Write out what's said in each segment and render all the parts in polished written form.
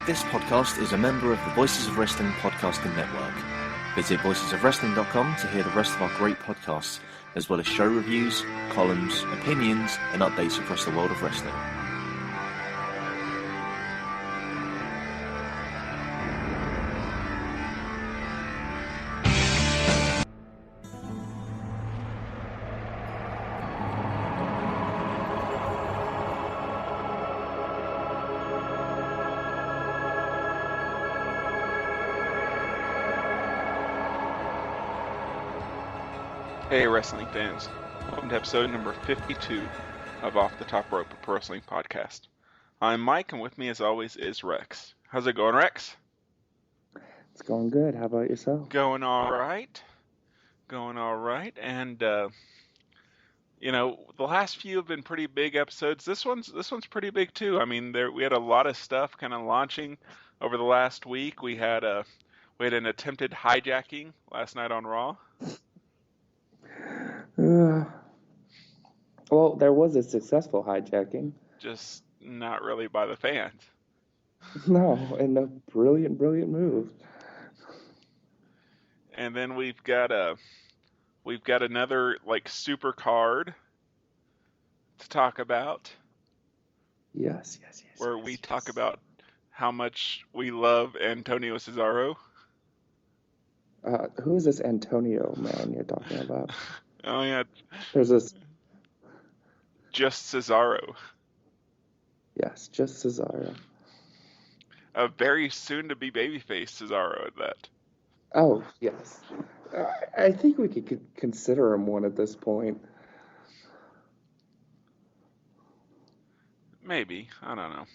This podcast is a member of the Voices of Wrestling podcasting network. Visit voicesofwrestling.com to hear the rest of our great podcasts, as well as show reviews, columns, opinions, and updates across the world of wrestling. Hey wrestling fans, welcome to episode number 52 of Off the Top Rope, a pro wrestling podcast. I'm Mike, and with me as always is Rex. How's it going, Rex? It's going good. How about yourself? Going all right. And the last few have been pretty big episodes. This one's pretty big too. I mean, we had a lot of stuff kind of launching over the last week. We had an attempted hijacking last night on Raw. Well, there was a successful hijacking. Just not really by the fans. No, and a brilliant move. And then we've got another super card to talk about. Yes. Where we talk about how much we love Antonio Cesaro. Who is this Antonio man you're talking about? Oh yeah, there's this. Just Cesaro. Yes, just Cesaro. A very soon-to-be babyface Cesaro at that. Oh yes, I think we could consider him one at this point. Maybe, I don't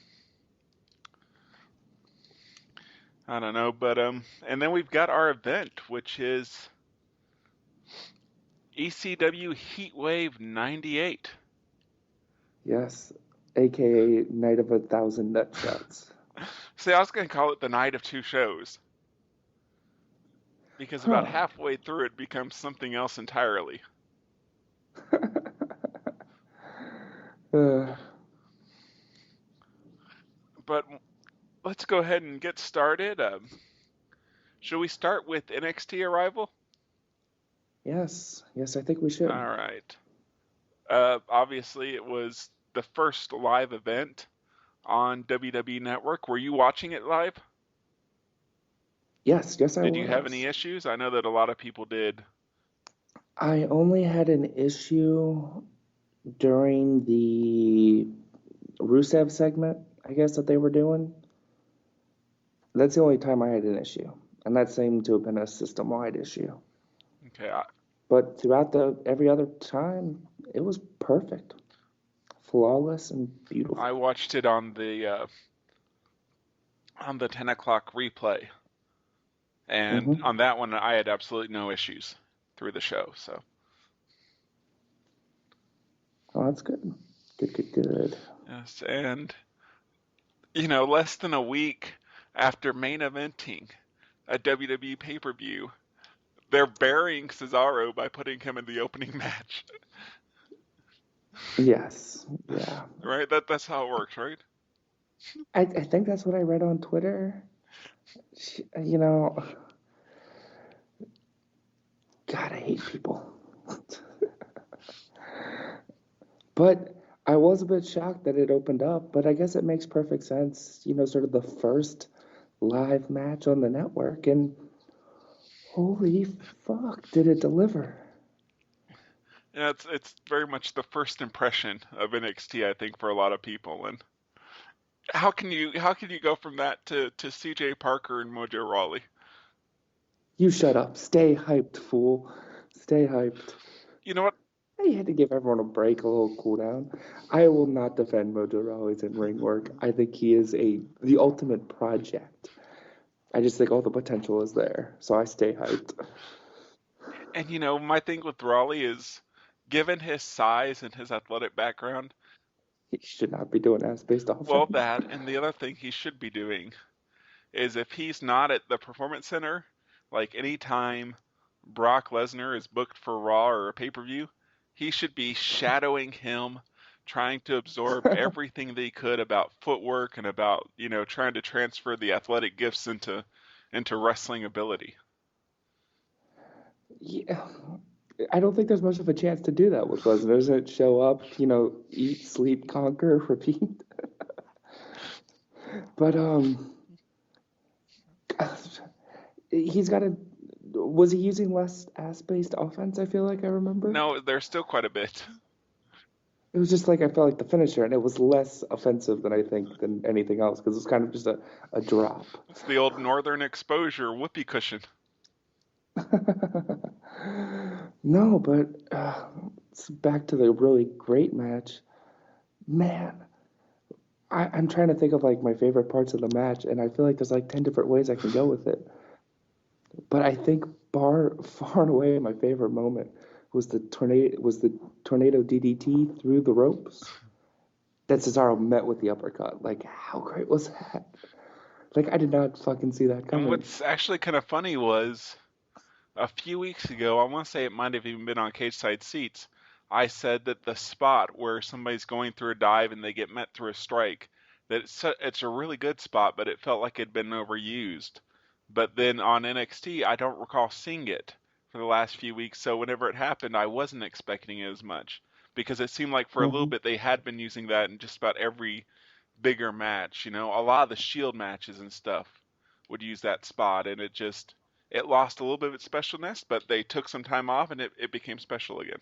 know, but and then we've got our event, which is ECW Heat Wave 98. Yes, aka Night of 1,000 Nutshots. See, I was going to call it the Night of Two Shows. Because about halfway through it becomes something else entirely. But let's go ahead and get started. Should we start with NXT Arrival? Yes, I think we should. All right. Obviously, it was the first live event on WWE Network. Were you watching it live? Yes, I was. Did you have any issues? I know that a lot of people did. I only had an issue during the Rusev segment, I guess, that they were doing. That's the only time I had an issue. And that seemed to have been a system-wide issue. Okay. But throughout every other time, it was perfect. Flawless and beautiful. I watched it on the 10 o'clock replay. And on that one, I had absolutely no issues through the show. So. Oh, that's good. Good. Yes, and, less than a week after main eventing a WWE pay-per-view, they're burying Cesaro by putting him in the opening match. Yes, yeah. Right? That's how it works, right? I think that's what I read on Twitter. God, I hate people. But I was a bit shocked that it opened up, but I guess it makes perfect sense, sort of the first live match on the network, and holy fuck, did it deliver. Yeah, it's very much the first impression of NXT, I think, for a lot of people. And how can you go from that to CJ Parker and Mojo Rawley? You shut up. Stay hyped, fool. Stay hyped. You know what? I had to give everyone a break, a little cool down. I will not defend Mojo Rawley's in-ring work. I think he is the ultimate project. I just think all the potential is there, so I stay hyped. And my thing with Rawley is, given his size and his athletic background, he should not be doing ass-based offense. Well, that, and the other thing he should be doing is, if he's not at the Performance Center, like anytime Brock Lesnar is booked for Raw or a pay-per-view, he should be shadowing him trying to absorb everything that he could about footwork and about, trying to transfer the athletic gifts into wrestling ability. Yeah, I don't think there's much of a chance to do that with Lesnar. Doesn't show up, eat, sleep, conquer, repeat. But he's got a. Was he using less ass-based offense? I feel like I remember. No, there's still quite a bit. It was just like I felt like the finisher, and it was less offensive than I think than anything else because it was kind of just a drop. It's the old Northern Exposure whoopee cushion. No, but it's back to the really great match. Man, I'm trying to think of like my favorite parts of the match, and I feel like there's like 10 different ways I can go with it. But I think far and away my favorite moment was the tornado DDT through the ropes that Cesaro met with the uppercut. Like, how great was that? Like, I did not fucking see that coming. And what's actually kind of funny was a few weeks ago, I want to say it might have even been on Cage Side Seats, I said that the spot where somebody's going through a dive and they get met through a strike, that it's a really good spot, but it felt like it'd been overused. But then on NXT, I don't recall seeing it for the last few weeks, so whenever it happened, I wasn't expecting it as much. Because it seemed like for a little bit they had been using that in just about every bigger match. A lot of the Shield matches and stuff would use that spot, and it lost a little bit of its specialness, but they took some time off and it became special again.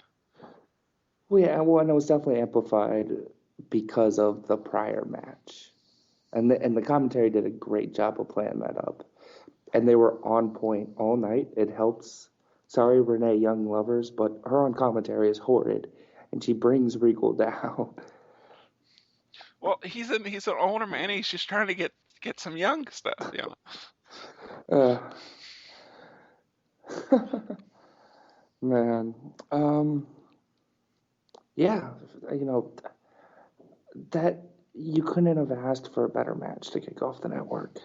Well, yeah, and it was definitely amplified because of the prior match. And the commentary did a great job of playing that up. And they were on point all night. It helps. Sorry, Renee Young lovers, but her on commentary is horrid, and she brings Regal down. Well, he's an older man. He's just trying to get some young stuff, Man, yeah, that you couldn't have asked for a better match to kick off the network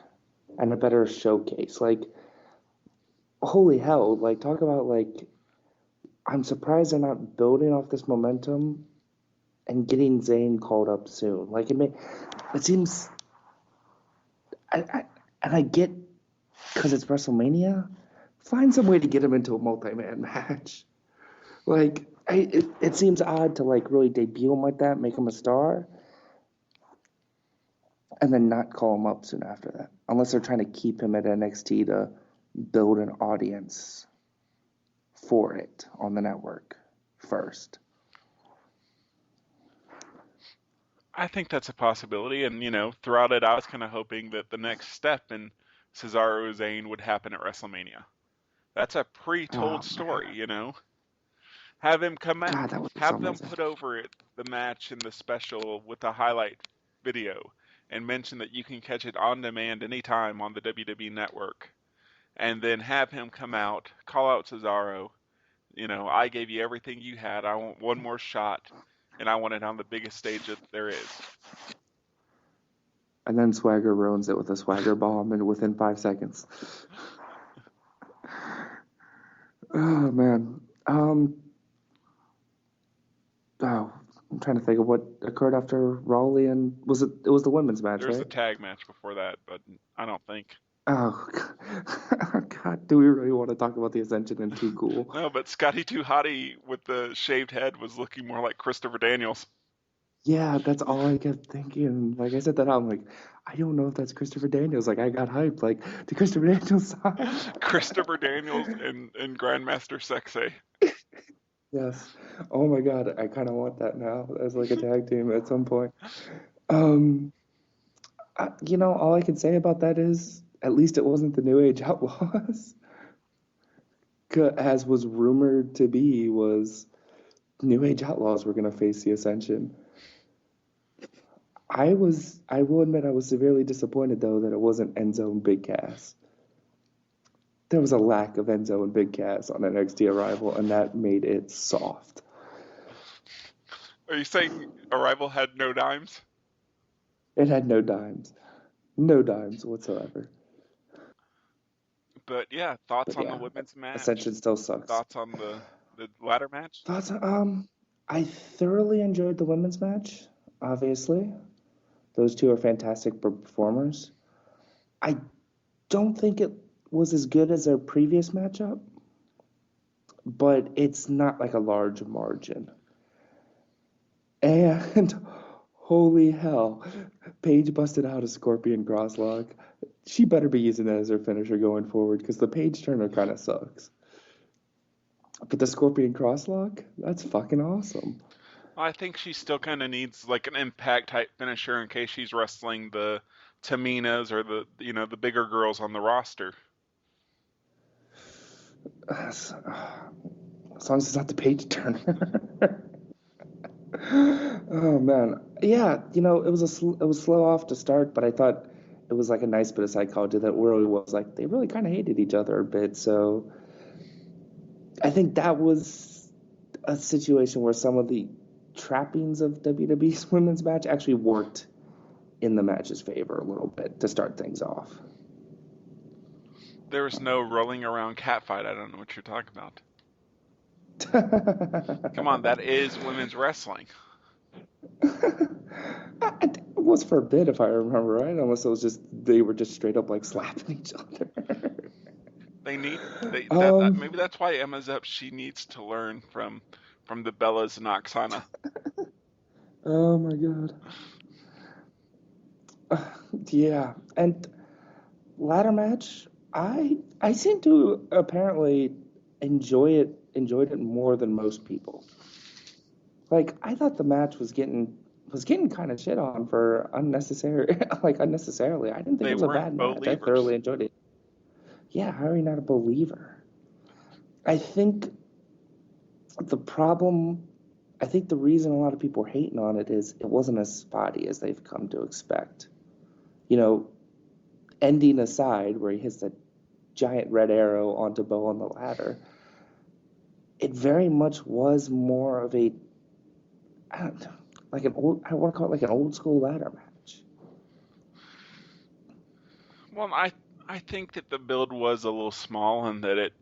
and a better showcase. Like, holy hell! Like, talk about like, I'm surprised they're not building off this momentum and getting Zayn called up soon. Like, it seems, and I get because it's WrestleMania. Find some way to get him into a multi-man match. Like, it seems odd to like really debut him like that, make him a star, and then not call him up soon after that. Unless they're trying to keep him at NXT to build an audience for it on the network first. I think that's a possibility, and throughout it, I was kind of hoping that the next step in Cesaro Zayn would happen at WrestleMania. That's a pre-told story, Have him come out, have them put over it, the match and the special with the highlight video, and mention that you can catch it on demand anytime on the WWE Network, and then have him come out, call out Cesaro. I gave you everything you had. I want one more shot, and I want it on the biggest stage that there is. And then Swagger ruins it with a Swagger bomb, and within 5 seconds. Oh man. I'm trying to think of what occurred after Raleigh and it was the women's match, There was right? a tag match before that, but I don't think. Oh God, do we really want to talk about the Ascension and Too Cool? No, but Scotty Too Hottie with the shaved head was looking more like Christopher Daniels. Yeah, that's all I kept thinking. Like I said that, I'm like, I don't know if that's Christopher Daniels. Like I got hyped. Like the Christopher Daniels song. Christopher Daniels and Grandmaster Sexay. Yes. Oh my God, I kind of want that now as like a tag team at some point. All I can say about that is at least it wasn't the New Age Outlaws. As was rumored to be, was New Age Outlaws were going to face the Ascension. I will admit I was severely disappointed, though, that it wasn't Enzo and Big Cass. There was a lack of Enzo and Big Cass on NXT Arrival, and that made it soft. Are you saying Arrival had no dimes? It had no dimes. No dimes whatsoever. But yeah, thoughts on the women's match? Ascension still sucks. Thoughts on the ladder match? Thoughts? I thoroughly enjoyed the women's match, obviously. Those two are fantastic performers. I don't think it was as good as their previous matchup, but it's not like a large margin. And holy hell, Paige busted out a Scorpion Crosslock. She better be using that as her finisher going forward because the Paige Turner kind of sucks. But the Scorpion Crosslock, that's fucking awesome. I think she still kind of needs like an impact type finisher in case she's wrestling the Taminas or the bigger girls on the roster. As long as it's not the Paige Turner. Oh man, yeah. It was slow off to start, but I thought it was like a nice bit of psychology that really was like they really kind of hated each other a bit. So I think that was a situation where some of the trappings of WWE's women's match actually worked in the match's favor a little bit to start things off. There was no rolling around catfight. I don't know what you're talking about. Come on, that is women's wrestling. It was for a bit, if I remember right, unless it was they were just straight up like slapping each other. Maybe that's why Emma's up. She needs to learn from the Bellas and Oksana. Oh my god. Yeah, and ladder match, I seem to apparently enjoyed it more than most people. Like I thought the match was getting kind of shit on for unnecessarily. I didn't think it was a bad match. I thoroughly enjoyed it. Yeah, how are you not a believer? I think the reason a lot of people are hating on it is it wasn't as spotty as they've come to expect. Ending aside where he hits that giant red arrow onto Bo on the ladder, it very much was more of a, I don't know, I want to call it like an old school ladder match. Well, I think that the build was a little small and that it,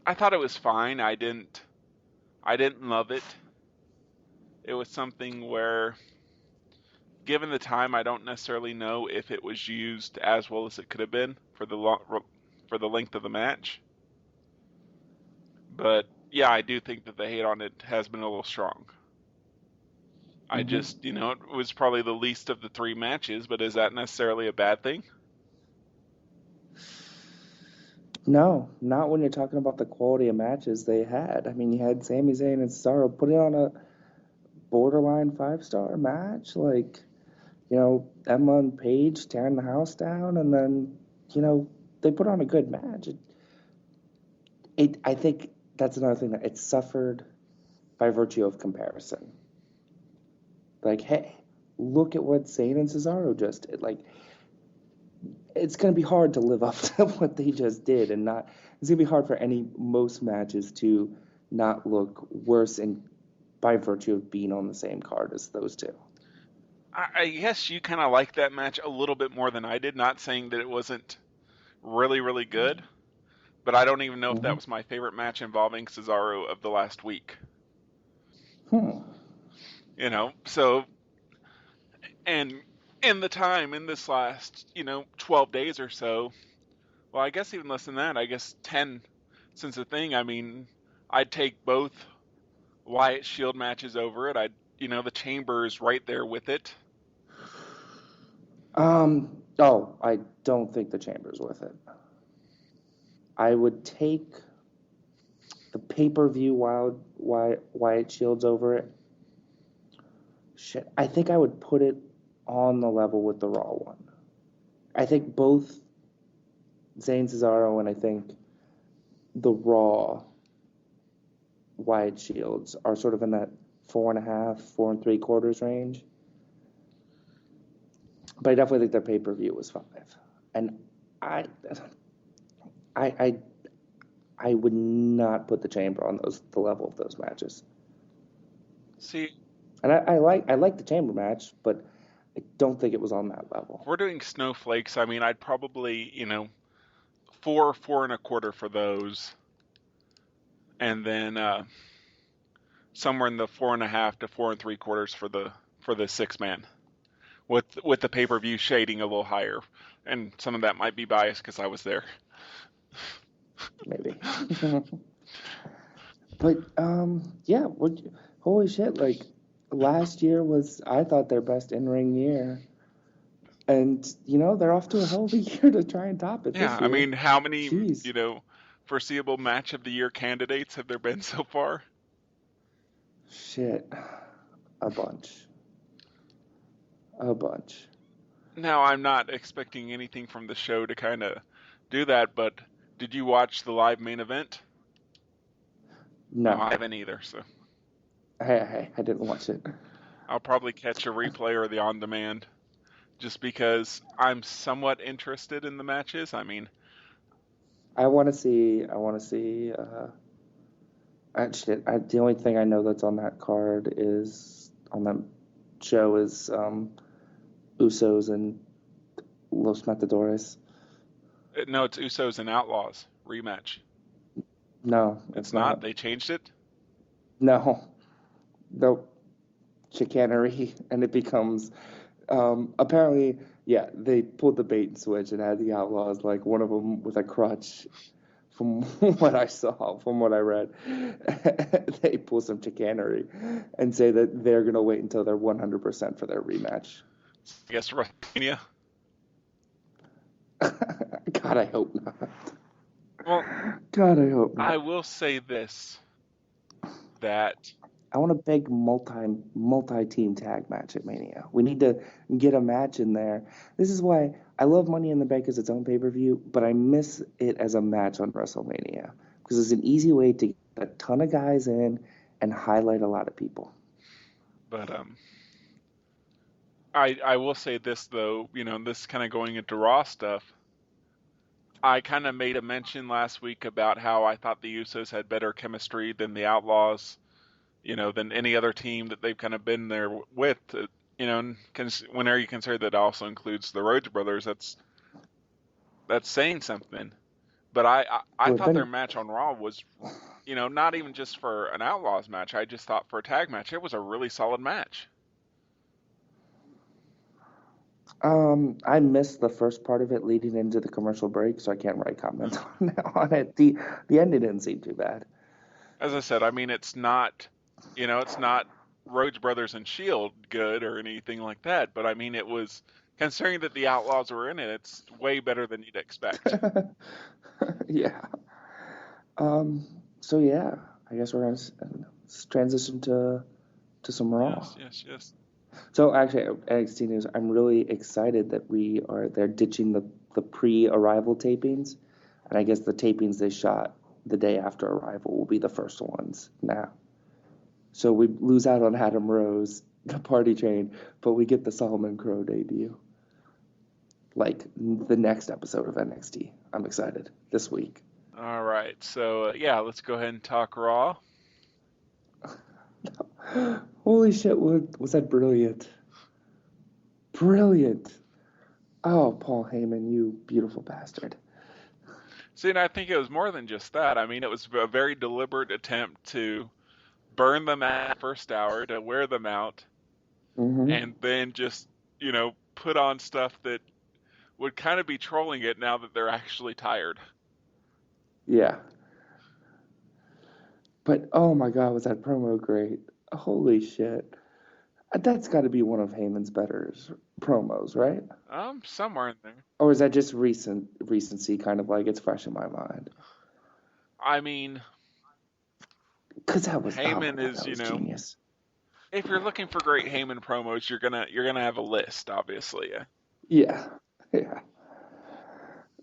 I thought it was fine. I didn't love it. It was something where, given the time, I don't necessarily know if it was used as well as it could have been for the length of the match. But yeah, I do think that the hate on it has been a little strong. I just, it was probably the least of the three matches, but is that necessarily a bad thing? No, not when you're talking about the quality of matches they had. I mean, you had Sami Zayn and Cesaro put it on a borderline 5-star match, like, Emma and Paige tearing the house down, and then, they put on a good match. I think that's another thing that it suffered by virtue of comparison. Like, hey, look at what Zayn and Cesaro just did. Like, it's going to be hard to live up to what they just did, and it's going to be hard for most matches to not look worse by virtue of being on the same card as those two. I guess you kind of like that match a little bit more than I did, not saying that it wasn't really, really good, but I don't even know if that was my favorite match involving Cesaro of the last week. So, and in the time, in this last, 12 days or so, well, I guess even less than that, I guess 10 since the thing, I mean, I'd take both Wyatt Shield matches over it. The Chamber is right there with it. I don't think the Chamber's with it. I would take the pay-per-view Wyatt Shields over it. Shit, I think I would put it on the level with the Raw one. I think both Zayn Cesaro and I think the Raw Wyatt Shields are sort of in that 4.5, 4 3/4 range. But I definitely think their pay-per-view was 5. And I would not put the Chamber on the level of those matches. See, and I like the Chamber match, but I don't think it was on that level. If we're doing snowflakes, I mean, I'd probably, 4, 4 1/4 for those. and then somewhere in the 4.5 to 4 3/4 for the 6-man, with the pay-per-view shading a little higher, and some of that might be biased because I was there. Maybe. But yeah, holy shit! Like last year was, I thought, their best in-ring year, and they're off to a hell of a year to try and top it Yeah, this I year. mean, how many Jeez. foreseeable match of the year candidates have there been so far? Shit, a bunch. Now, I'm not expecting anything from the show to kind of do that, but did you watch the live main event? No, I haven't either, so I didn't watch it. I'll probably catch a replay or the on-demand, just because I'm somewhat interested in the matches. I mean, I want to see. The only thing I know that's on that card is on that show is Usos and Los Matadores. no, it's Usos and Outlaws rematch. No, It's not. They changed it. No, chicanery, and it becomes apparently, yeah, they pulled the bait and switch and had the Outlaws, like one of them with a crutch. From what I saw, from what I read, they pull some chicanery and say that they're gonna wait until they're 100% for their rematch. I guess WrestleMania. God, I hope not. Well, God, I hope not. I will say this, that I want a big multi-team tag match at Mania. We need to get a match in there. This is why I love Money in the Bank as its own pay-per-view, but I miss it as a match on WrestleMania because it's an easy way to get a ton of guys in and highlight a lot of people. But I will say this though, this kind of going into Raw stuff. I kind of made a mention last week about how I thought the Usos had better chemistry than the Outlaws, than any other team that they've kind of been there with. Whenever you consider that also includes the Rhodes brothers, that's saying something. But I thought their match on Raw was, not even just for an Outlaws match. I just thought for a tag match, it was a really solid match. I missed the first part of it leading into the commercial break, so I can't really comment on it. The ending didn't seem too bad. As I said, I mean, it's not Rhodes Brothers and Shield good or anything like that, but I mean, it was, considering that the Outlaws were in it, it's way better than you'd expect. Yeah. So yeah, I guess we're gonna transition to some Raw. Yes. So actually, NXT news. I'm really excited that they're ditching the pre-arrival tapings, and I guess the tapings they shot the day after Arrival will be the first ones now. So we lose out on Adam Rose, the Party Train, but we get the Solomon Crow debut. Like the next episode of NXT. I'm excited this week. All right, so let's go ahead and talk Raw. Holy shit, was that brilliant. Brilliant. Oh, Paul Heyman, you beautiful bastard. See, and I think it was more than just that. I mean, it was a very deliberate attempt to burn them at the first hour, to wear them out, and then just, put on stuff that would kind of be trolling it now that they're actually tired. Yeah. But, oh my God, was that promo great. Holy shit. That's got to be one of Heyman's better promos, right? Somewhere in there. Or is that just recency, kind of like it's fresh in my mind? I mean, because Heyman is, genius. If you're looking for great Heyman promos, you're gonna have a list, obviously. Yeah.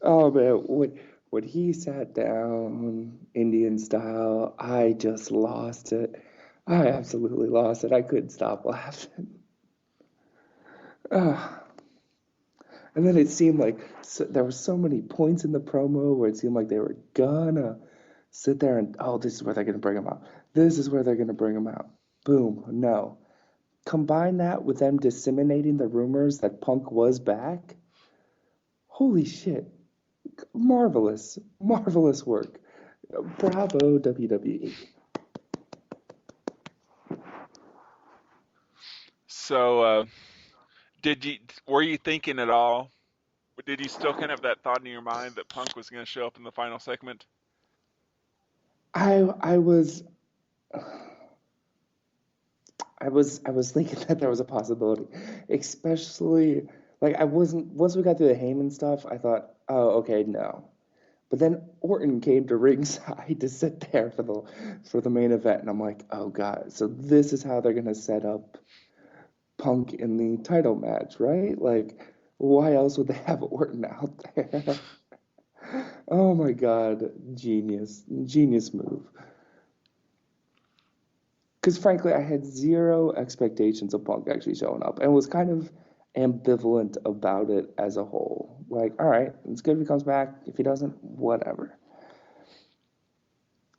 Oh man, when he sat down Indian style, I just lost it. I absolutely lost it. I couldn't stop laughing. And then it seemed like there were so many points in the promo where it seemed like they were gonna sit there and, this is where they're gonna bring him out. This is where they're gonna bring him out. Boom. No. Combine that with them disseminating the rumors that Punk was back. Holy shit. Marvelous work. Bravo, WWE. So, were you thinking at all? Did you still kind of have that thought in your mind that Punk was going to show up in the final segment? I was thinking that there was a possibility, especially like I wasn't once we got through the Heyman stuff. I thought, oh, okay, no. But then Orton came to ringside to sit there for the main event, and I'm like, oh god, so this is how they're gonna set up Punk in the title match, right? Like, why else would they have Orton out there? Oh my god, genius move. Because frankly, I had zero expectations of Punk actually showing up and was kind of ambivalent about it as a whole. Like, all right, it's good if he comes back. If he doesn't, whatever.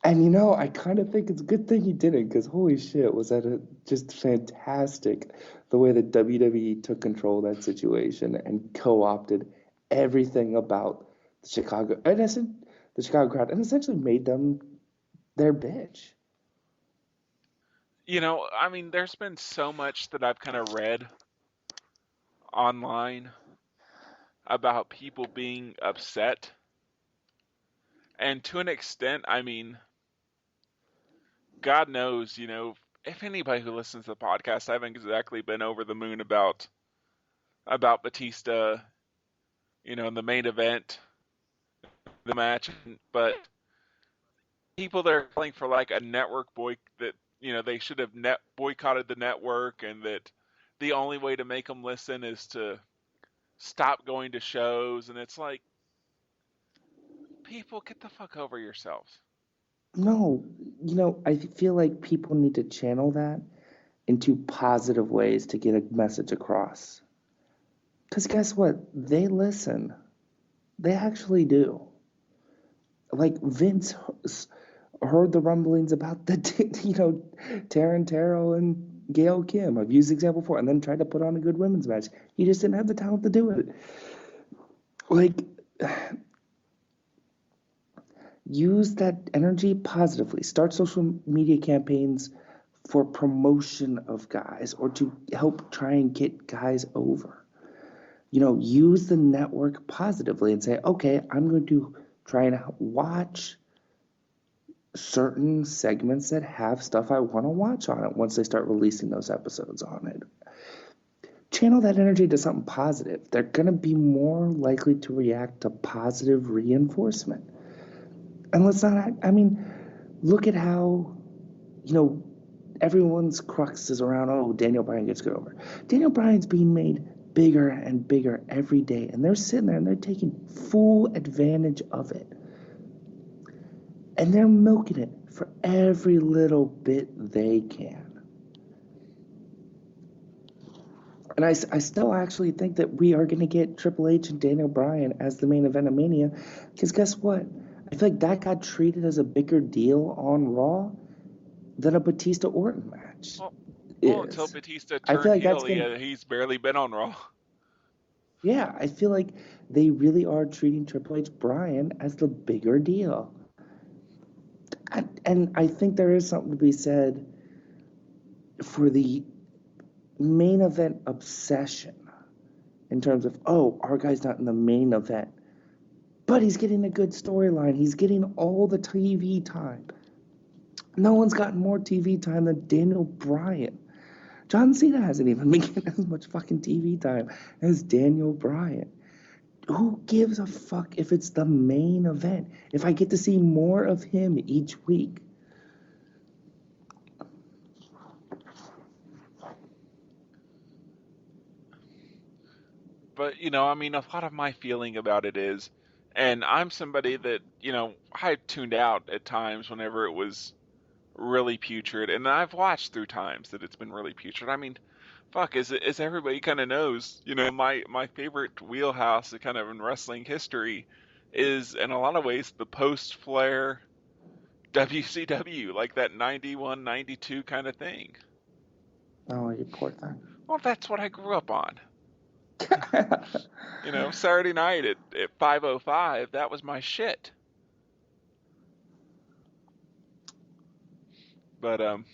And I kind of think it's a good thing he didn't, because holy shit, was that just fantastic the way that WWE took control of that situation and co-opted everything about the Chicago crowd, and essentially made them their bitch. I mean, there's been so much that I've kind of read online about people being upset. And to an extent, I mean, God knows, if anybody who listens to the podcast, I haven't exactly been over the moon about Batista, in the main event, the match, but people that are calling for like a network that they should have boycotted the network, and that the only way to make them listen is to stop going to shows, and it's like, people, get the fuck over yourselves. No, I feel like people need to channel that into positive ways to get a message across. Because guess what? They listen. They actually do. Like Vince heard the rumblings about Tarantaro and Gail Kim. I've used the example before, and then tried to put on a good women's match. He just didn't have the talent to do it. Like, use that energy positively. Start social media campaigns for promotion of guys or to help try and get guys over. Use the network positively and say, okay, I'm going to try and watch certain segments that have stuff I want to watch on it once they start releasing those episodes on it. Channel that energy to something positive. They're going to be more likely to react to positive reinforcement. And let's not, I mean, look at how, everyone's crux is around, oh, Daniel Bryan gets good over. Daniel Bryan's being made bigger and bigger every day, and they're sitting there and they're taking full advantage of it. And they're milking it for every little bit they can. And I still actually think that we are going to get Triple H and Daniel Bryan as the main event of Mania, because guess what? I feel like that got treated as a bigger deal on Raw than a Batista Orton match. Well, until Batista turned heel, he's barely been on Raw. Yeah, I feel like they really are treating Triple H Bryan as the bigger deal. And I think there is something to be said for the main event obsession in terms of, oh, our guy's not in the main event, but he's getting a good storyline. He's getting all the TV time. No one's gotten more TV time than Daniel Bryan. John Cena hasn't even been getting as much fucking TV time as Daniel Bryan. Who gives a fuck if it's the main event? If I get to see more of him each week. But, I mean, a lot of my feeling about it is, and I'm somebody that, I tuned out at times whenever it was really putrid, and I've watched through times that it's been really putrid. I mean, fuck, as everybody kind of knows, my favorite wheelhouse kind of in wrestling history is, in a lot of ways, the post-Flair WCW, like that 91, 92 kind of thing. Oh, you poor thing. Well, that's what I grew up on. Saturday night at 5:05, that was my shit. But and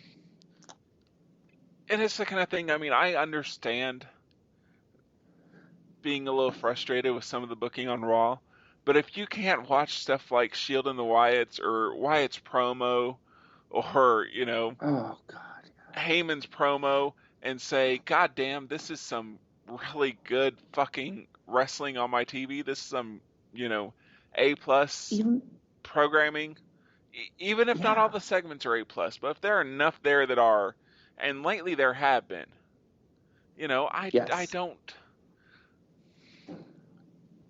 it's the kind of thing. I mean, I understand being a little frustrated with some of the booking on Raw, but if you can't watch stuff like Shield and the Wyatts or Wyatt's promo or Oh God. Heyman's promo and say, God damn, this is some really good fucking wrestling on my TV. This is some, A plus Even programming. Even if not all yeah. the segments are A plus, but if there are enough there that are, and lately there have been, I Yes. don't.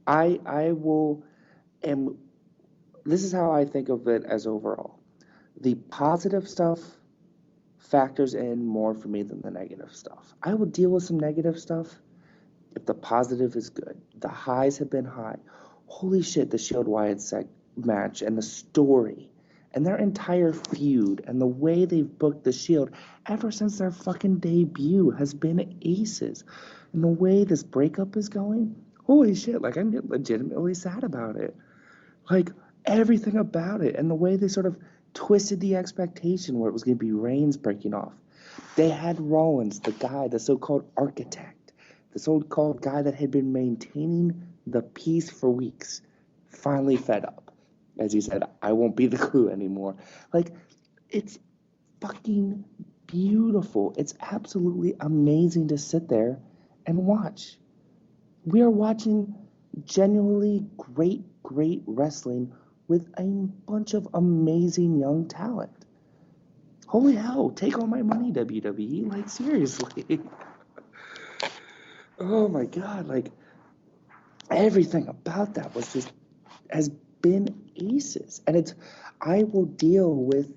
I will am this is how I think of it as overall. The positive stuff factors in more for me than the negative stuff. I will deal with some negative stuff if the positive is good. The highs have been high. Holy shit, the Shield Wyatt match and the story and their entire feud and the way they've booked the Shield ever since their fucking debut has been aces. And the way this breakup is going, holy shit, like I'm legitimately sad about it. Like everything about it and the way they sort of twisted the expectation where it was going to be Reigns breaking off. They had Rollins, the guy, the so-called architect, the so-called guy that had been maintaining the peace for weeks, finally fed up. As he said, I won't be the glue anymore. Like, it's fucking beautiful. It's absolutely amazing to sit there and watch. We are watching genuinely great wrestling with a bunch of amazing young talent. Holy hell, take all my money, WWE. Like, seriously. Oh my God, like, everything about that has been aces. And I will deal with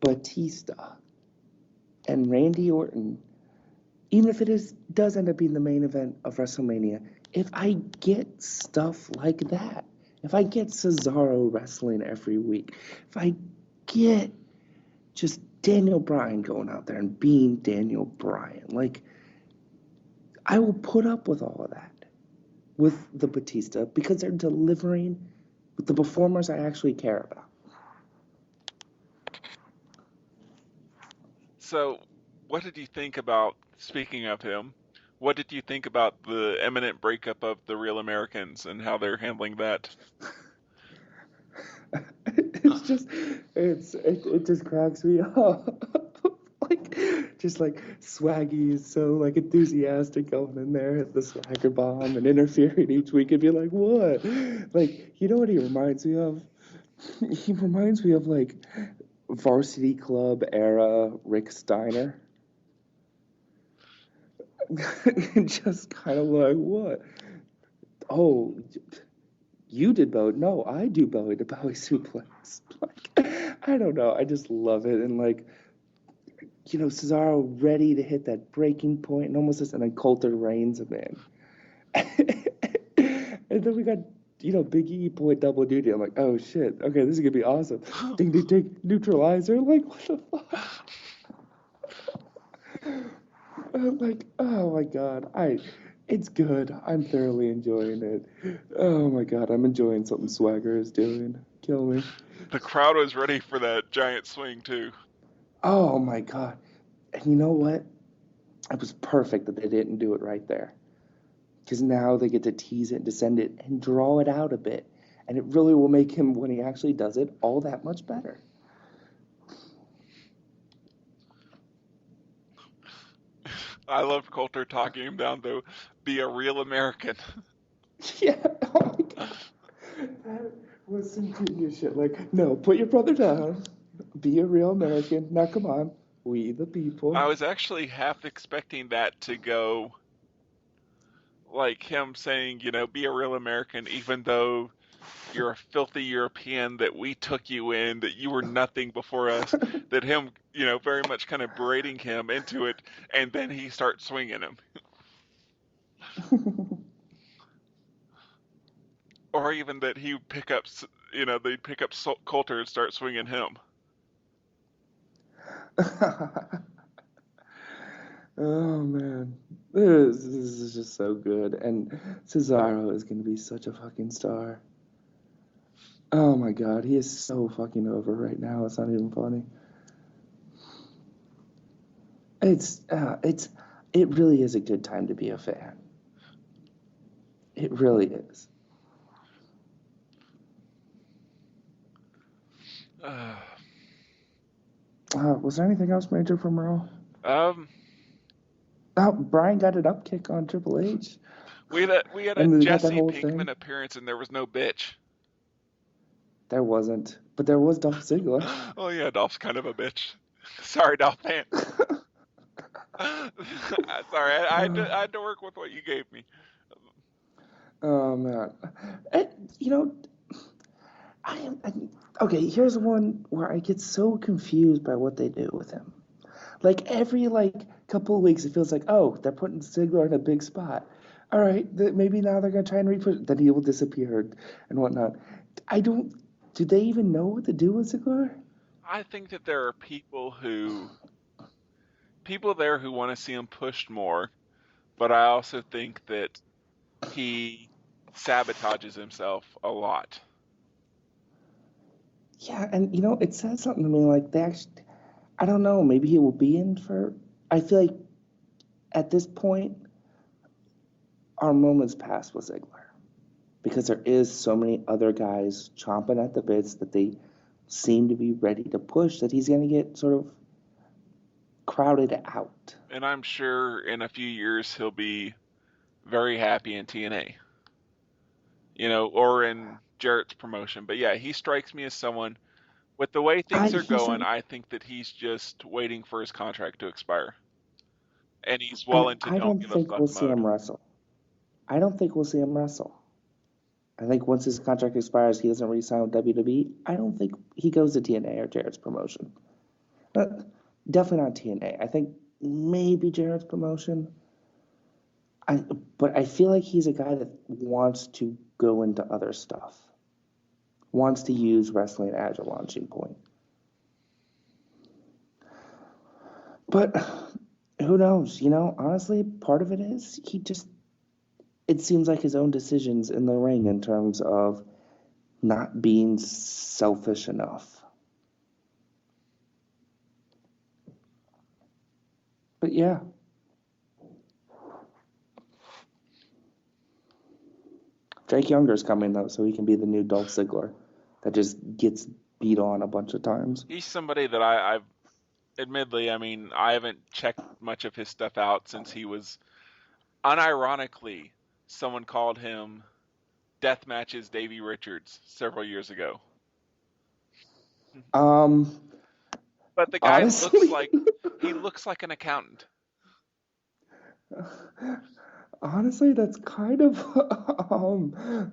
Batista and Randy Orton, even if does end up being the main event of WrestleMania, if I get stuff like that. If I get Cesaro wrestling every week, if I get just Daniel Bryan going out there and being Daniel Bryan, like, I will put up with all of that with the Batista because they're delivering with the performers I actually care about. So, what did you think about, speaking of him, what did you think about the imminent breakup of the Real Americans and how they're handling that? It just cracks me up. Just like Swaggy is so like enthusiastic going in there at the Swagger bomb and interfering each week and be like, what? Like, you know what he reminds me of? He reminds me of like Varsity Club era Rick Steiner. Just kind of like, what? Oh, you did belly. No, I do belly to belly suplex. Like, I don't know. I just love it. And like, Cesaro ready to hit that breaking point and almost just, and then Coulter reins him in. And then we got, Big E pulling double duty. I'm like, oh shit. Okay, this is going to be awesome. Ding, ding, ding. Neutralizer. Like, what the fuck? I'm like, oh my God. It's good. I'm thoroughly enjoying it. Oh my God. I'm enjoying something Swagger is doing. Kill me. The crowd was ready for that giant swing, too. Oh my God. And you know what? It was perfect that they didn't do it right there. Because now they get to tease it, descend it, and draw it out a bit. And it really will make him, when he actually does it, all that much better. I loved Coulter talking him down to be a real American. Yeah, oh my God. That was some genius shit. Like, no, put your brother down. Be a real American. Now, come on. We the people. I was actually half expecting that to go like him saying, be a real American, even though you're a filthy European, that we took you in, that you were nothing before us, that him, very much kind of berating him into it, and then he starts swinging him. Or even that he would pick up, they'd pick up Coulter and start swinging him. Oh man, this is just so good, and Cesaro is gonna be such a fucking star. Oh my God, he is so fucking over right now. It's not even funny. It really is a good time to be a fan. It really is. Was there anything else major from Raw? Bryan got an up kick on Triple H. We had a Jesse Pinkman appearance, and there was no bitch. There wasn't, but there was Dolph Ziggler. Oh yeah, Dolph's kind of a bitch. Sorry, Dolph fan. Sorry, I had to work with what you gave me. Oh man, okay. Here's one where I get so confused by what they do with him. Like every couple of weeks, it feels like, oh, they're putting Ziggler in a big spot. All right, maybe now they're gonna try and re-push. Then he will disappear and whatnot. Do they even know what to do with Ziggler? I think that there are people there who want to see him pushed more, but I also think that he sabotages himself a lot. Yeah, and it says something to me like they actually, I don't know, maybe he will be in for. I feel like at this point, our moment's passed with Ziggler. Because there is so many other guys chomping at the bits that they seem to be ready to push, that he's going to get sort of crowded out. And I'm sure in a few years he'll be very happy in TNA. Or in Jarrett's promotion. But yeah, he strikes me as someone, with the way things are going, I think that he's just waiting for his contract to expire. And he's well into don't give a fuck mode. I don't think we'll see him wrestle. I don't think we'll see him wrestle. I think once his contract expires, he doesn't re-sign with WWE. I don't think he goes to TNA or Jarrett's promotion. Definitely not TNA. I think maybe Jarrett's promotion. But I feel like he's a guy that wants to go into other stuff. Wants to use wrestling as a launching point. But who knows? Honestly, part of it is it seems like his own decisions in the ring in terms of not being selfish enough. But yeah. Drake Younger's coming, though, so he can be the new Dolph Ziggler that just gets beat on a bunch of times. He's somebody that I've admittedly, I haven't checked much of his stuff out since he was, unironically, someone called him Deathmatch's Davey Richards several years ago. But the guy honestly, looks like an accountant. Honestly, that's kind of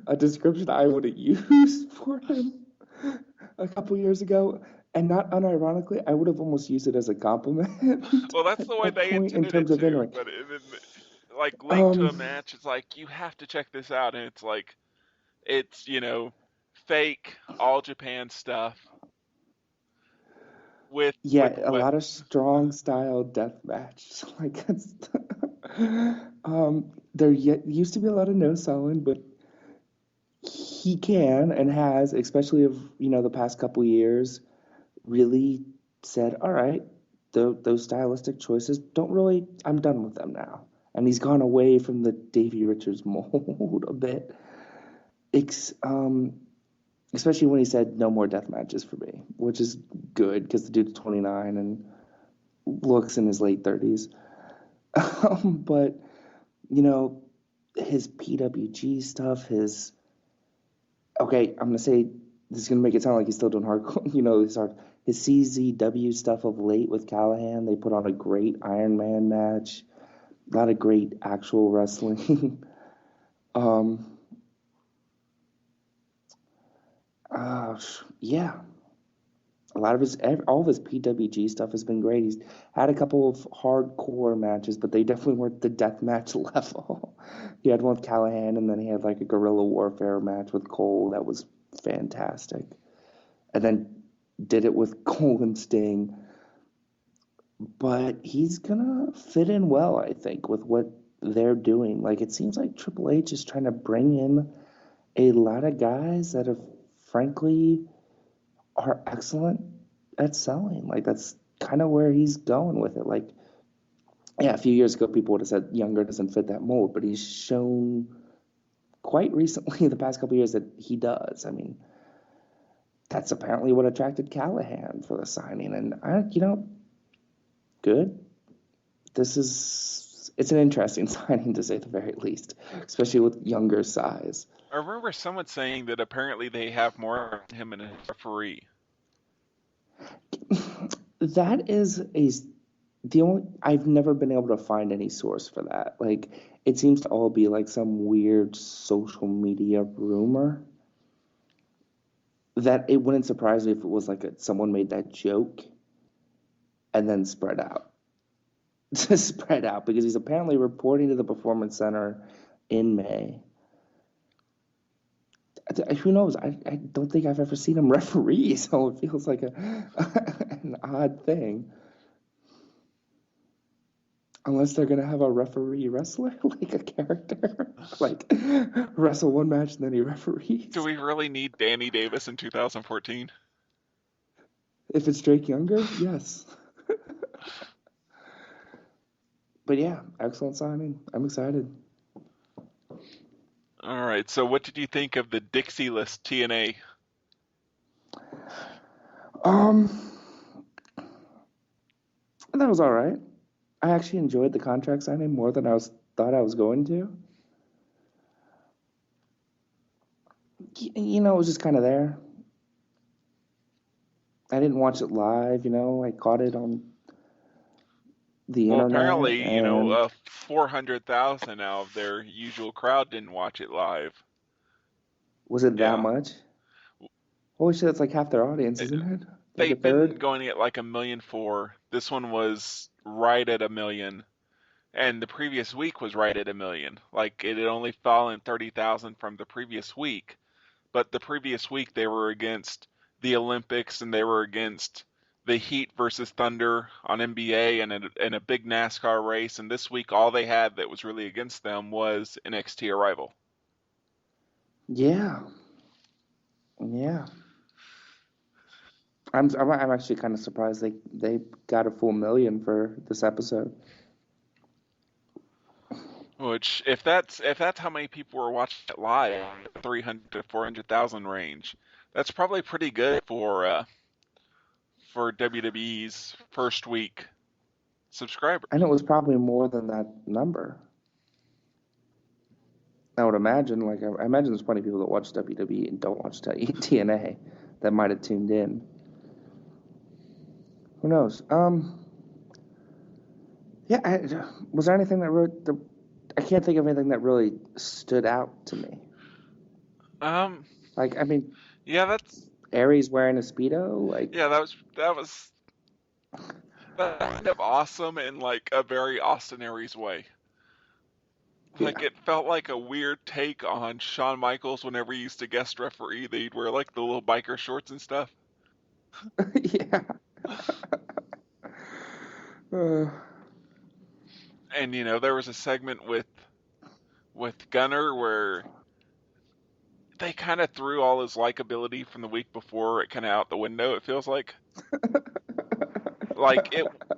a description I would have used for him a couple years ago. And not unironically, I would have almost used it as a compliment. Well, that's the way they intended in terms it too. But linked to a match, it's like, you have to check this out. And it's like, it's, fake All Japan stuff. With a lot of strong style death match. There used to be a lot of no selling, but he can and has, especially of the past couple years, really said, all right, those stylistic choices I'm done with them now. And he's gone away from the Davey Richards mold a bit. Especially when he said no more death matches for me, which is good because the dude's 29 and looks in his late 30s. But, his PWG stuff, I'm going to say, this is going to make it sound like he's still doing hardcore, his CZW stuff of late with Callahan. They put on a great Iron Man match, a lot of great actual wrestling. Yeah. All of his PWG stuff has been great. He's had a couple of hardcore matches, but they definitely weren't the deathmatch level. He had one with Callahan, and then he had a guerrilla warfare match with Cole that was fantastic. And then did it with Cole and Sting. But he's gonna fit in well, I think, with what they're doing. It seems like Triple H is trying to bring in a lot of guys that have, frankly, are excellent at selling. That's kind of where he's going with it. Yeah, a few years ago, people would have said younger doesn't fit that mold, but he's shown quite recently, the past couple of years, that he does. I mean, that's apparently what attracted Callahan for the signing, and good. It's an interesting signing to say the very least, especially with younger size. I remember someone saying that apparently they have more of him in a referee. That is the only I've never been able to find any source for that. Like, it seems to all be like some weird social media rumor. That it wouldn't surprise me if it was like someone made that joke and then spread out. Spread out, because he's apparently reporting to the Performance Center in May. Who knows? I don't think I've ever seen him referee, so it feels like an odd thing. Unless they're gonna have a referee wrestler, like a character, like wrestle one match and then he referees. Do we really need Danny Davis in 2014? If it's Drake Younger, yes. But yeah, excellent signing. I'm excited. All right, so what did you think of the Dixie List TNA? That was all right. I actually enjoyed the contract signing more than thought I was going to. It was just kind of there. I didn't watch it live, I caught it on the internet. Apparently, 400,000 out of their usual crowd didn't watch it live. Was it that much? Holy shit, that's like half their audience, isn't it? They've been going at like 1.4 million. This one was right at 1 million. And the previous week was right at 1 million. Like, it had only fallen 30,000 from the previous week. But the previous week they were against the Olympics and they were against the Heat versus Thunder on NBA and a big NASCAR race. And this week all they had that was really against them was NXT Arrival. Yeah. I'm actually kind of surprised they got a full 1 million for this episode. Which, if that's how many people were watching it live, 300 to 400,000 range, that's probably pretty good for WWE's first week subscribers. And it was probably more than that number. I would imagine, I imagine there's plenty of people that watch WWE and don't watch TNA that might have tuned in. Who knows? Yeah, was there anything that really... I can't think of anything that really stood out to me. Yeah, that's... Aries wearing a Speedo? Yeah, that was kind of awesome in, like, a very Austin Aries way. Like, it felt like a weird take on Shawn Michaels whenever he used to guest referee. They'd wear, like, the little biker shorts and stuff. Yeah. And, there was a segment with Gunner where they kind of threw all his likability from the week before kind of out the window, it feels like.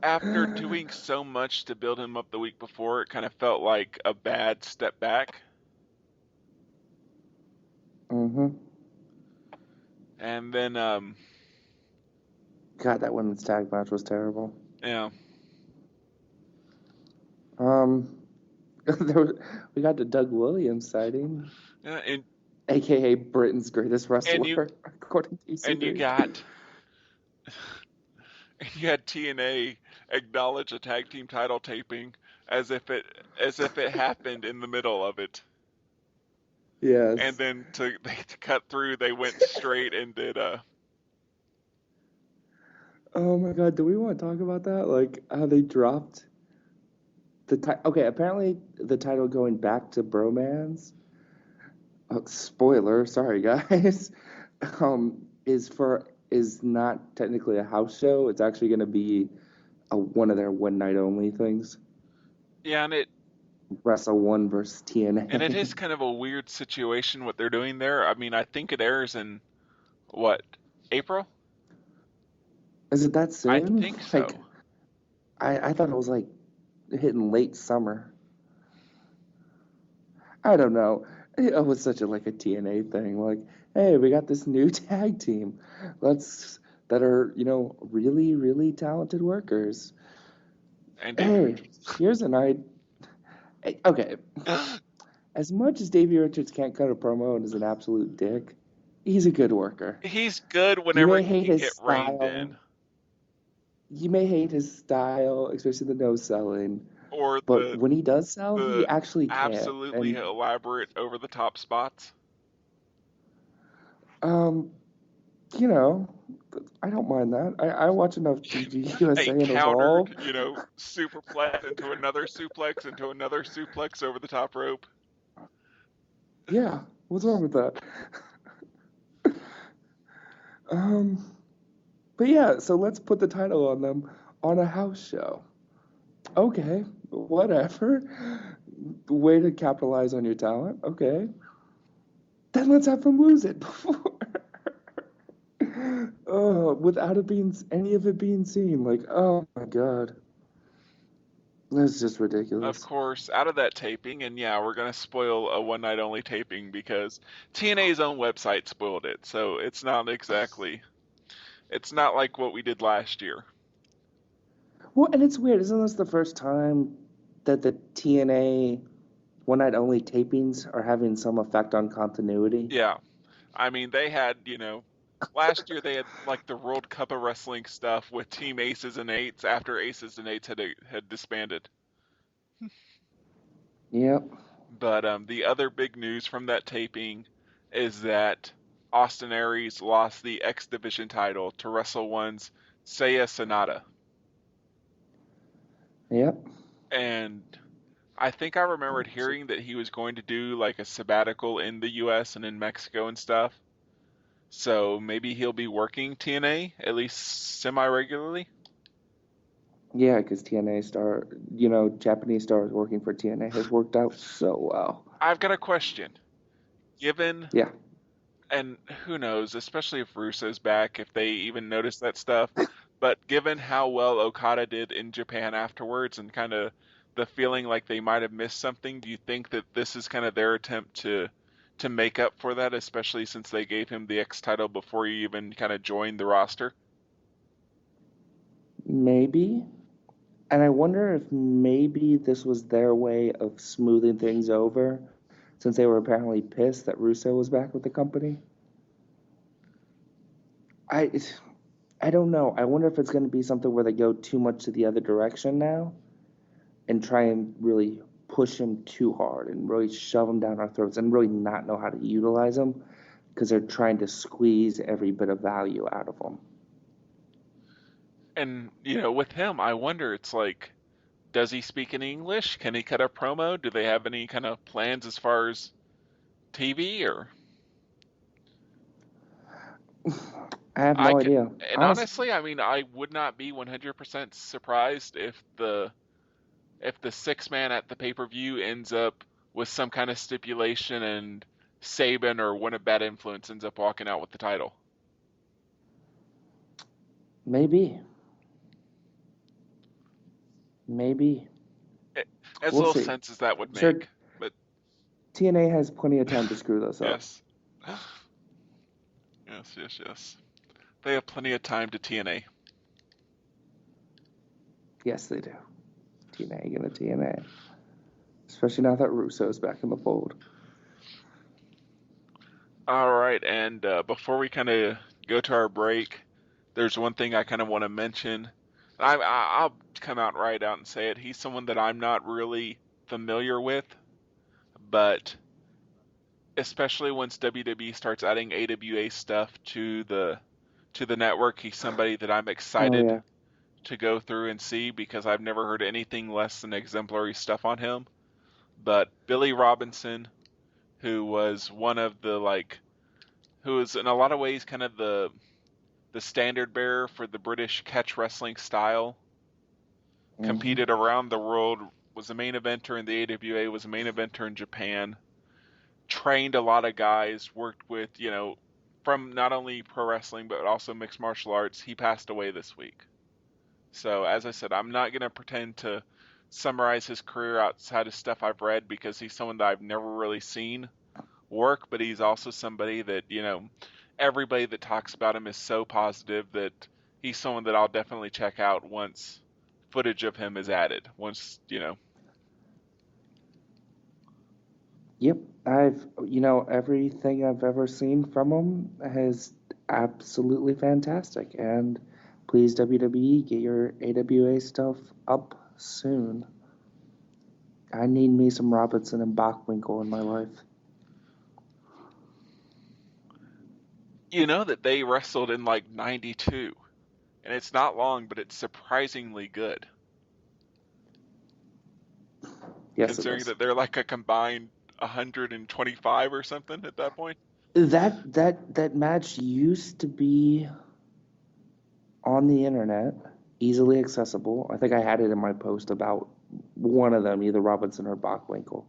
After doing so much to build him up the week before, it kind of felt like a bad step back. Mm-hmm. And then, God, that women's tag match was terrible. Yeah. We got the Doug Williams sighting. Yeah, AKA Britain's greatest wrestler, according to ECW. And you had TNA acknowledge a tag team title taping as if it happened in the middle of it. Yes. And then to cut through, they went straight and did Oh my God, do we want to talk about that? Like, how they dropped the title? Okay, apparently the title going back to Bromance. Spoiler, sorry guys. Is not technically a house show. It's actually going to be one of their one night only things. Yeah, and Wrestle 1 versus TNA. And it is kind of a weird situation what they're doing there. I mean, I think it airs in what, April? Is it that soon? I think so. I thought it was like hitting late summer. I don't know. It was such a TNA thing. Like, hey, we got this new tag team. That are, really, really talented workers. And Hey, here's an idea. Okay. As much as Davey Richards can't cut a promo and is an absolute dick, he's a good worker. He's good You whenever may he hate can his get reined in. style. You may hate his style, especially the no selling. Or But when he does sell, he the actually can. absolutely elaborate over-the-top spots. You know, I don't mind that. I watch enough TG USA and Evolve. Countered, superplex into another suplex over the top rope. Yeah, what's wrong with that? But yeah, so let's put the title on them on a house show. Okay, whatever. Way to capitalize on your talent. Okay. Then let's have them lose it before. Without any of it being seen. Like, oh my god. That's just ridiculous. Of course, out of that taping, and yeah, we're going to spoil a one-night-only taping because TNA's own website spoiled it, so it's not like what we did last year. Well, and it's weird. Isn't this the first time that the TNA one-night-only tapings are having some effect on continuity? Yeah. I mean, they had, last year they had like the World Cup of Wrestling stuff with Team Aces and Eights after Aces and Eights had disbanded. Yep. But the other big news from that taping is that Austin Aries lost the X Division title to Wrestle One's Seiya Sanada. Yep. And I think I remembered hearing that he was going to do like a sabbatical in the US and in Mexico and stuff. So maybe he'll be working TNA at least semi-regularly. Yeah, because TNA star, Japanese stars working for TNA has worked out so well. I've got a question. Yeah. And who knows, especially if Russo's back, if they even notice that stuff. But given how well Okada did in Japan afterwards and kind of the feeling like they might have missed something, do you think that this is kind of their attempt to make up for that, especially since they gave him the X title before he even kind of joined the roster? Maybe. And I wonder if maybe this was their way of smoothing things over, since they were apparently pissed that Russo was back with the company. I don't know. I wonder if it's going to be something where they go too much to the other direction now and try and really push him too hard and really shove him down our throats and really not know how to utilize him because they're trying to squeeze every bit of value out of him. And, with him, I wonder, it's like, does he speak in English? Can he cut a promo? Do they have any kind of plans as far as TV or? I have no idea. And honestly, I mean, I would not be 100% surprised if the 6-man at the pay-per-view ends up with some kind of stipulation and Saban or one of Bad Influence ends up walking out with the title. Maybe. As little sense as that would make. Sure. But TNA has plenty of time to screw this up. Yes. Yes. They have plenty of time to TNA. Yes, they do. TNA gonna TNA. Especially now that Russo's back in the fold. All right, and before we kind of go to our break, there's one thing I kind of want to mention. I'll come right out and say it. He's someone that I'm not really familiar with, but especially once WWE starts adding AWA stuff to the network, he's somebody that I'm excited to go through and see because I've never heard anything less than exemplary stuff on him. But Billy Robinson, who was one of the who was in a lot of ways kind of the standard bearer for the British catch wrestling style, competed around the world, was a main eventer in the AWA, was a main eventer in Japan, trained a lot of guys, worked with, from not only pro wrestling but also mixed martial arts. He passed away this week. So as I said, I'm not going to pretend to summarize his career outside of stuff I've read, because he's someone that I've never really seen work, but he's also somebody that, everybody that talks about him is so positive that he's someone that I'll definitely check out once footage of him is added. Yep, everything I've ever seen from him is absolutely fantastic. And please, WWE, get your AWA stuff up soon. I need me some Robinson and Bockwinkel in my life. You know that they wrestled in like 92, and it's not long, but it's surprisingly good. Yes, considering that they're like a combined 125 or something at that point. That match used to be on the internet, easily accessible. I think I had it in my post about one of them, either Robinson or Bockwinkel,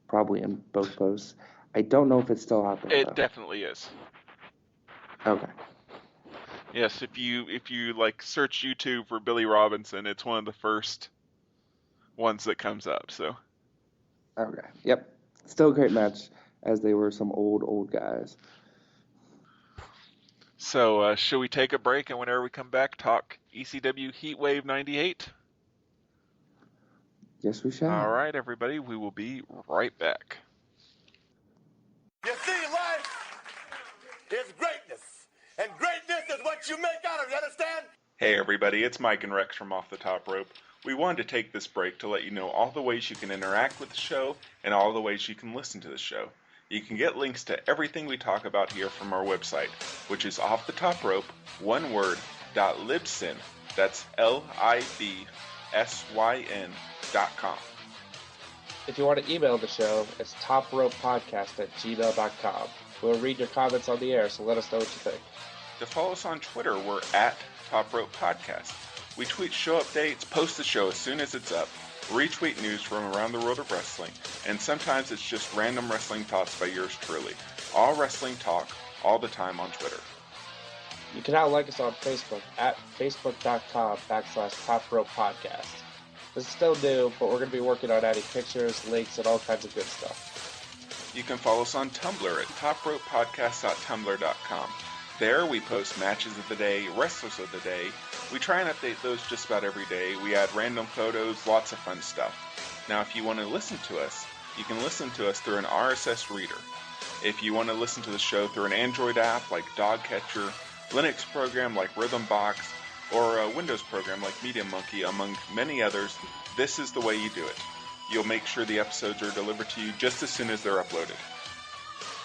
probably in both posts. I don't know if it's still out there. It definitely is. Okay. Yes, if you like search YouTube for Billy Robinson, it's one of the first ones that comes up. So. Okay. Yep. Still a great match, as they were some old guys. So, should we take a break, and whenever we come back, talk ECW Heat Wave 98? Yes, we shall. All right, everybody, we will be right back. You see, life is greatness, and greatness is what you make out of it, you understand? Hey, everybody, it's Mike and Rex from Off the Top Rope. We wanted to take this break to let you know all the ways you can interact with the show and all the ways you can listen to the show. You can get links to everything we talk about here from our website, which is offthetoprope, one word, .libsyn, that's LIBSYN.com. If you want to email the show, it's topropepodcast@gmail.com. We'll read your comments on the air, so let us know what you think. To follow us on Twitter, we're at Top Rope Podcast. We tweet show updates, post the show as soon as it's up, retweet news from around the world of wrestling, and sometimes it's just random wrestling thoughts by yours truly. All wrestling talk, all the time on Twitter. You can now like us on Facebook at facebook.com/topropepodcast. This is still new, but we're going to be working on adding pictures, links, and all kinds of good stuff. You can follow us on Tumblr at topropepodcast.tumblr.com. There we post matches of the day, wrestlers of the day. We try and update those just about every day. We add random photos, lots of fun stuff. Now, if you want to listen to us, you can listen to us through an RSS reader. If you want to listen to the show through an Android app like Dogcatcher, Linux program like Rhythmbox, or a Windows program like Media Monkey, among many others, this is the way you do it. You'll make sure the episodes are delivered to you just as soon as they're uploaded.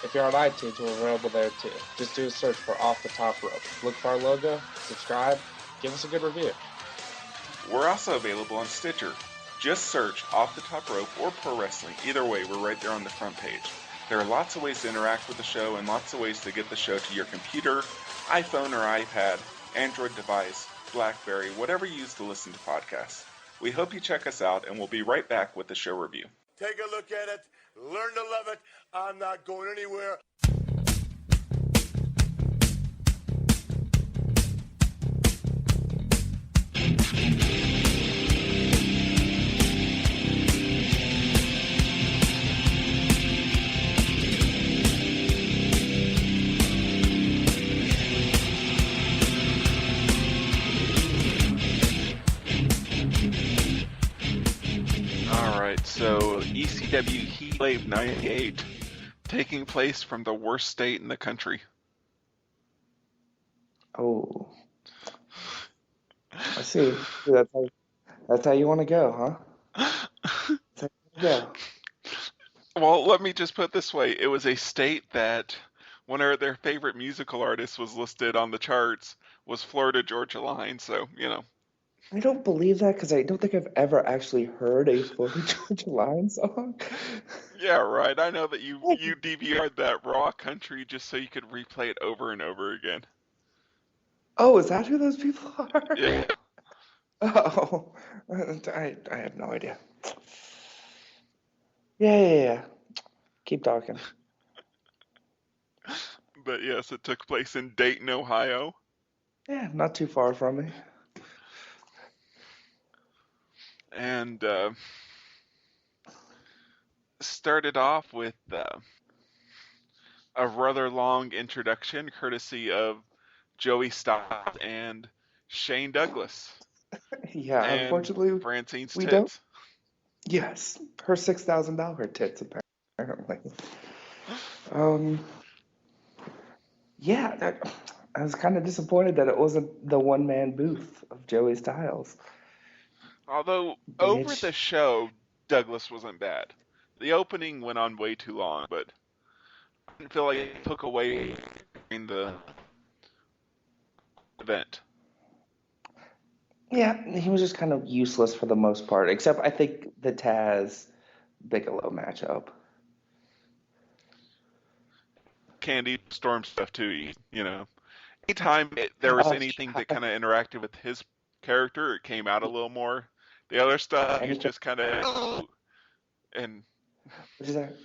If you're on iTunes, we're available there too. Just do a search for Off the Top Rope. Look for our logo, subscribe, give us a good review. We're also available on Stitcher. Just search Off the Top Rope or Pro Wrestling. Either way, we're right there on the front page. There are lots of ways to interact with the show and lots of ways to get the show to your computer, iPhone or iPad, Android device, BlackBerry, whatever you use to listen to podcasts. We hope you check us out, and we'll be right back with the show review. Take a look at it, learn to love it. I'm not going anywhere. So, ECW Heat Wave 98, taking place from the worst state in the country. Oh. I see. That's how you want to go, huh? Yeah. Well, let me just put it this way. It was a state that one of their favorite musical artists was listed on the charts was Florida Georgia Line, so, I don't believe that because I don't think I've ever actually heard a Florida Georgia Line song. Yeah, right. I know that you DVR'd that Raw Country just so you could replay it over and over again. Oh, is that who those people are? Yeah. Oh, I have no idea. Yeah. Keep talking. But yes, it took place in Dayton, Ohio. Yeah, not too far from me. and started off with a rather long introduction courtesy of Joey Styles and Shane Douglas Yeah, and unfortunately, Francine's we don't. tits. Yes, her $6,000 tits, apparently. Um, yeah, I was kind of disappointed that it wasn't the one-man booth of Joey Styles. Although over the Bitch. show, Douglas wasn't bad. The opening went on way too long, but I didn't feel like it took away during the event. Yeah, he was just kind of useless for the most part, except I think the Taz Bigelow matchup. Candy Storm stuff too, you know. Anytime there was Oh, anything yeah. that kind of interacted with his character, it came out a little more. The other stuff, he was Anything. just kind of, and Which is it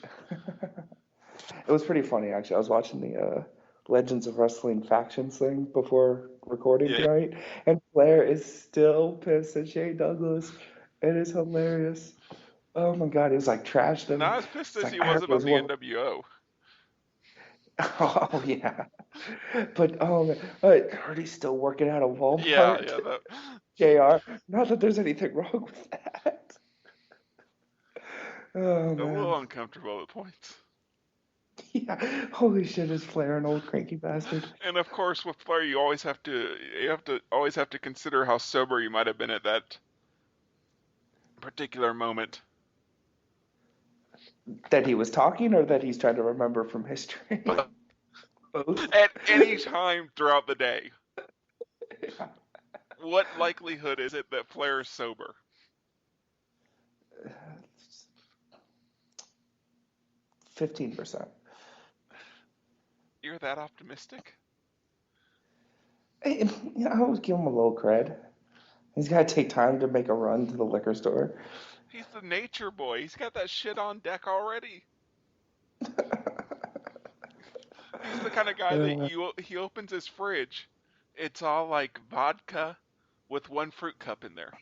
was pretty funny, actually. I was watching the Legends of Wrestling Factions thing before recording yeah. tonight, and Flair is still pissed at Shane Douglas. It is hilarious. Oh my God, he was like trashed him. Not as pissed It's as like he I was heard it about was the one. NWO. Oh yeah, but oh man, I heard he's still working out of Yeah, Walmart. yeah, that, JR, not that there's anything wrong with that. Oh a man, little uncomfortable at points. yeah. Holy shit, is Flair an old cranky bastard? And of course, with Flair, always have to consider how sober you might have been at that particular moment. That he was talking, or that he's trying to remember from history? But Both. at any time throughout the day, what likelihood is it that Flair is sober? 15%. You're that optimistic? Hey, I always give him a little cred. He's got to take time to make a run to the liquor store. He's the nature boy. He's got that shit on deck already. He's the kind of guy that he opens his fridge. It's all like vodka with one fruit cup in there.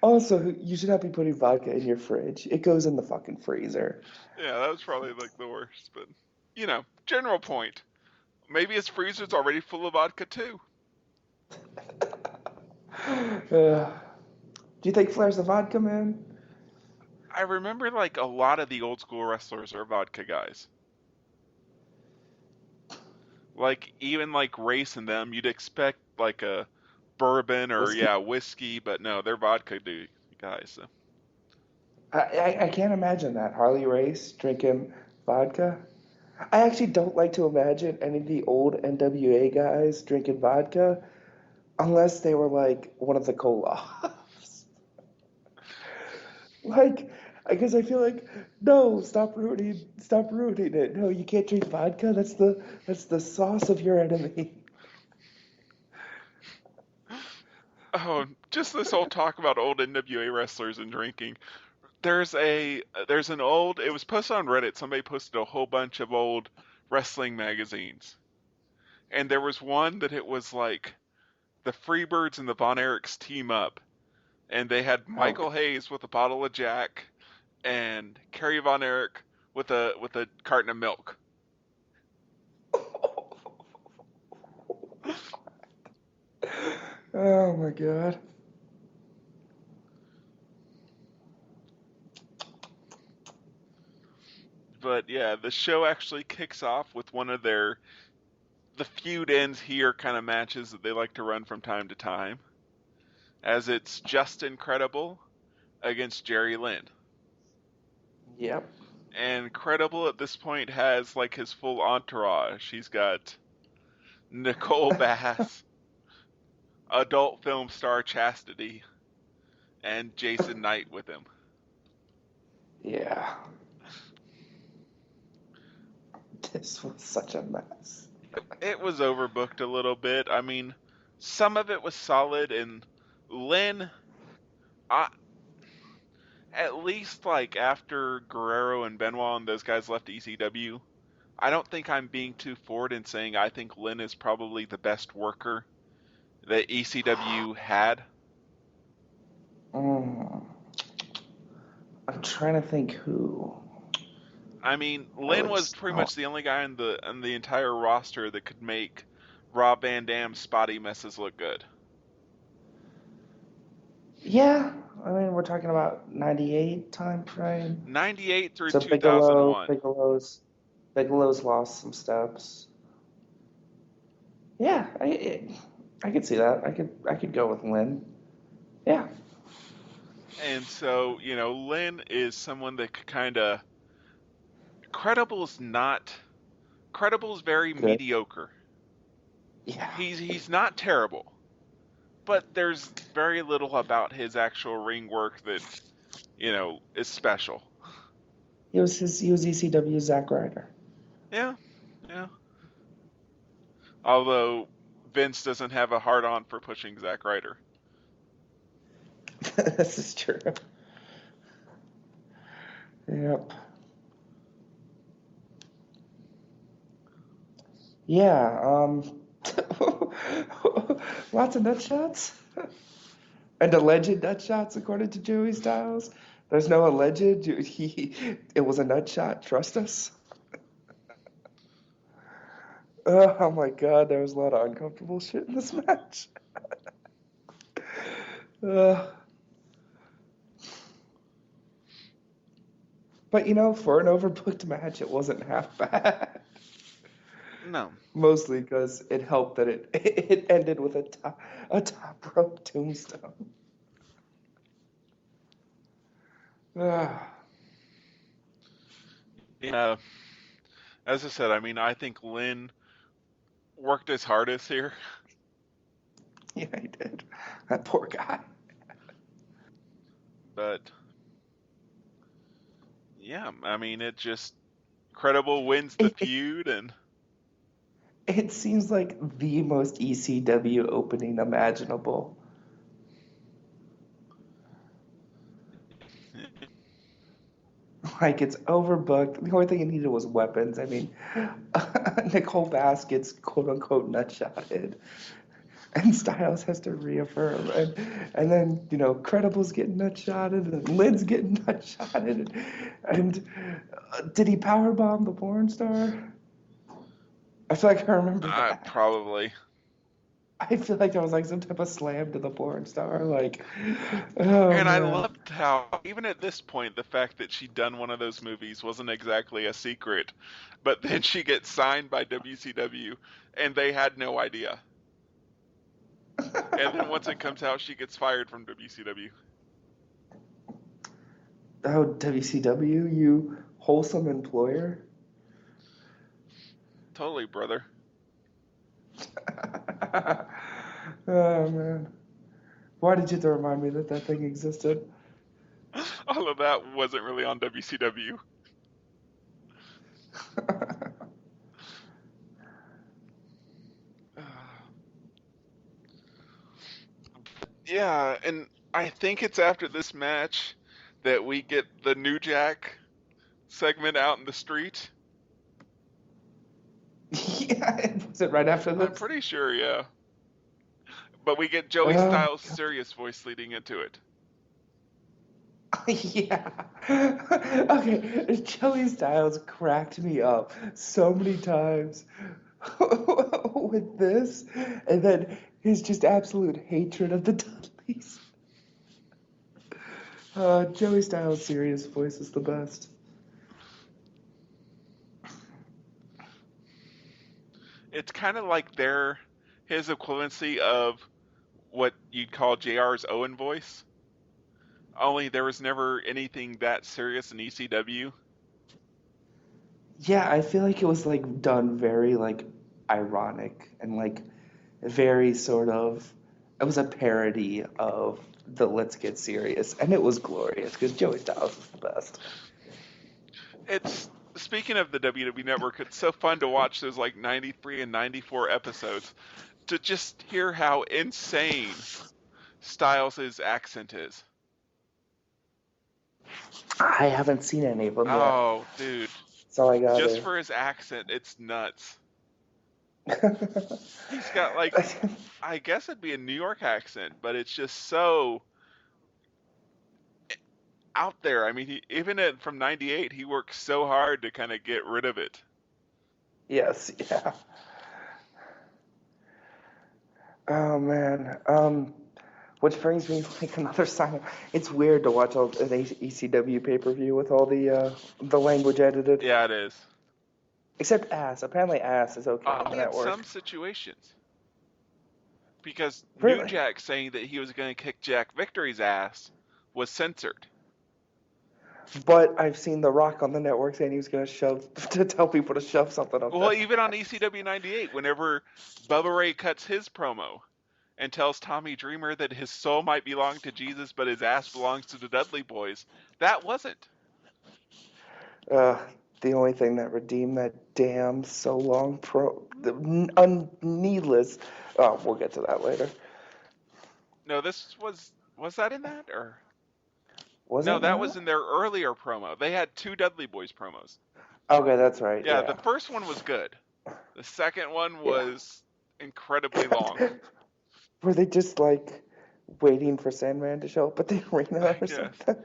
Also, you should not be putting vodka in your fridge. It goes in the fucking freezer. Yeah, that was probably like the worst, but you know, general point. Maybe his freezer's already full of vodka too. Do you think Flair's the vodka man? I remember like a lot of the old school wrestlers are vodka guys. Like even like Race and them, you'd expect like a bourbon or Whiskey? whiskey, but no, they're vodka guys. So. I can't imagine that. Harley Race drinking vodka. I actually don't like to imagine any of the old NWA guys drinking vodka unless they were like one of the Koloffs. Like, because I feel like, no, stop ruining it. No, you can't drink vodka. That's the sauce of your enemy. Oh, just this whole talk about old NWA wrestlers and drinking. There's an old. It was posted on Reddit. Somebody posted a whole bunch of old wrestling magazines, and there was one that it was like the Freebirds and the Von Erichs team up, and they had Oh, Michael Hayes with a bottle of Jack, and Kerry Von Erich with a carton of milk. oh my God. But yeah, the show actually kicks off with one of the feud ends here kind of matches that they like to run from time to time, as it's Just Incredible against Jerry Lynn. Yep. And Credible at this point has like his full entourage. He's got Nicole Bass, adult film star Chastity, and Jason Knight with him. Yeah. This was such a mess. It was overbooked a little bit. I mean, some of it was solid, and Lynn, I, at least like after Guerrero and Benoit and those guys left ECW, I don't think I'm being too forward in saying I think Lynn is probably the best worker that ECW had. I'm trying to think who. I mean, Lynn was pretty much the only guy on the entire roster that could make Rob Van Dam's spotty messes look good. Yeah, I mean, we're talking about 98 time frame. 98 through So 2001. Bigelow's lost some steps. Yeah, I could see that. I could go with Lynn. Yeah. And so, Lynn is someone that could kind of... Credible is very Good. mediocre. Yeah. He's not terrible, but there's very little about his actual ring work that, is special. He was ECW Zack Ryder. Yeah. Although Vince doesn't have a hard-on for pushing Zack Ryder. This is true. Yep. Yeah, lots of nut shots. And alleged nut shots, according to Joey Styles. There's no alleged. It was a nut shot. Trust us. Oh my God, there was a lot of uncomfortable shit in this match. But for an overbooked match, it wasn't half bad. No. Mostly because it helped that it ended with a top rope tombstone. Yeah. As I said, I think Lynn worked his hardest here. Yeah, he did. That poor guy. But yeah, it just Credible wins the feud, and it seems like the most ECW opening imaginable. Like, it's overbooked. The only thing it needed was weapons. Nicole Bass gets quote-unquote nutshotted. And Styles has to reaffirm. And then, Credible's getting nutshotted, and Lynn's getting nutshotted. And did he powerbomb the porn star? I feel like I remember that. Probably. I feel like there was some type of slam to the porn star. And I loved how, even at this point, the fact that she'd done one of those movies wasn't exactly a secret. But then she gets signed by WCW, and they had no idea. And then once it comes out, she gets fired from WCW. Oh, WCW, you wholesome employer? Totally, brother. Oh, man. Why did you have to remind me that thing existed? All of that wasn't really on WCW. Yeah, and I think it's after this match that we get the New Jack segment out in the street. Yeah, was it right after this? I'm pretty sure, yeah. But we get Joey Styles' serious voice leading into it. Yeah. Okay, Joey Styles cracked me up so many times with this, and then his just absolute hatred of the Dudleys. Joey Styles' serious voice is the best. It's kind of like his equivalency of what you'd call JR's Owen voice. Only there was never anything that serious in ECW. Yeah, I feel like it was done very ironic and very sort of, it was a parody of the Let's Get Serious, and it was glorious because Joey Styles is the best. Speaking of the WWE Network, it's so fun to watch those 93 and 94 episodes to just hear how insane Styles' accent is. I haven't seen any of them yet. Oh, dude. That's all I got. Just for his accent, it's nuts. He's got like, I guess it'd be a New York accent, but it's just so out there. I mean, from '98, he worked so hard to kind of get rid of it. Yes, yeah. Oh man. Which brings me like another sign. It's weird to watch an ECW pay-per-view with all the language edited. Yeah, it is. Except ass. Apparently ass is okay on the Only in network. some situations. Because Really? New Jack saying that he was going to kick Jack Victory's ass was censored. But I've seen The Rock on the network saying he was going to tell people to shove something up Well, there. even on ECW '98, whenever Bubba Ray cuts his promo and tells Tommy Dreamer that his soul might belong to Jesus, but his ass belongs to the Dudley Boys, that wasn't. The only thing that redeemed that damn so long needless. Oh, we'll get to that later. No, was that in that or? Was No, it that not? was in their earlier promo. They had 2 Dudley Boys promos. Okay, that's right. Yeah, Yeah. the first one was good. The second one was incredibly long. Were they just like waiting for Sandman to show up at the arena or something?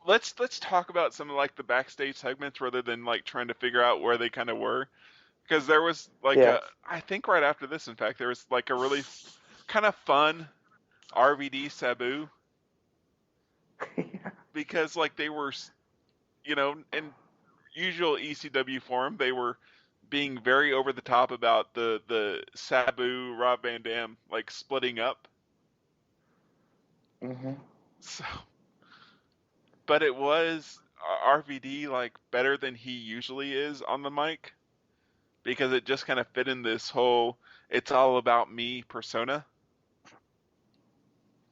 Let's talk about some of like the backstage segments rather than like trying to figure out where they kind of were, because there was like I think right after this, in fact, there was like a really kind of fun RVD Sabu. Because like they were, in usual ECW form, they were being very over the top about the Sabu Rob Van Dam like splitting up. Mm-hmm. So, but it was RVD like better than he usually is on the mic, because it just kind of fit in this whole "it's all about me" persona.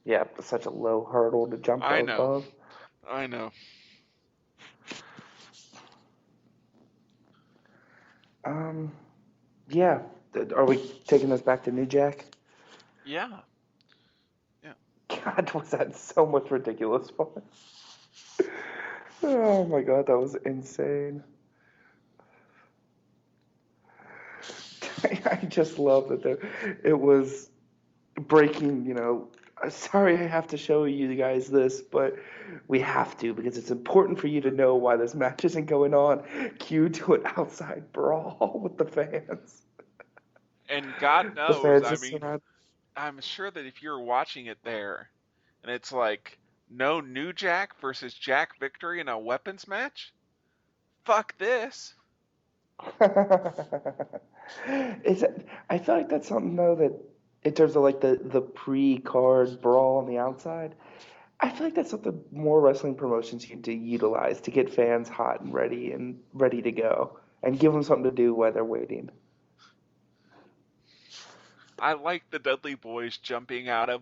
Yeah, such a low hurdle to jump above. I know. Yeah. Are we taking this back to New Jack? Yeah. God, was that so much ridiculous fun. Oh my God, that was insane. I just love that it was breaking, sorry I have to show you guys this, but we have to because it's important for you to know why this match isn't going on. Cue to an outside brawl with the fans. And God knows, I mean, I'm sure that if you're watching it there, and it's like, no New Jack versus Jack Victory in a weapons match? Fuck this. I feel like that's something, though, that in terms of like the pre-card brawl on the outside, I feel like that's something more wrestling promotions need to utilize to get fans hot and ready to go and give them something to do while they're waiting. I like the Dudley Boys jumping out of,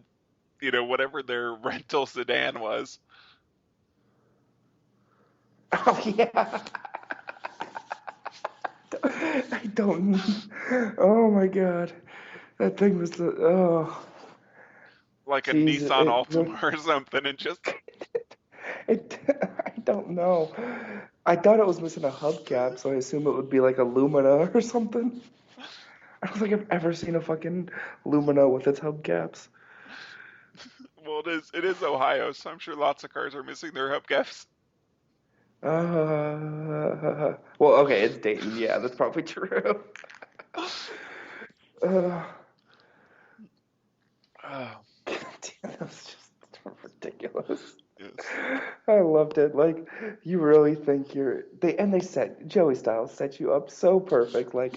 whatever their rental sedan was. Oh, yeah. I don't. Oh, my God. That thing was like a Jesus, Nissan Altima or something, and just... I don't know. I thought it was missing a hubcap, so I assume it would be like a Lumina or something. I don't think I've ever seen a fucking Lumina with its hubcaps. Well, it is Ohio, so I'm sure lots of cars are missing their hubcaps. Well, okay, it's Dayton. Yeah, that's probably true. Oh. Damn, that was just ridiculous. Yes. I loved it. Like, you really think Joey Styles set you up so perfect. Like,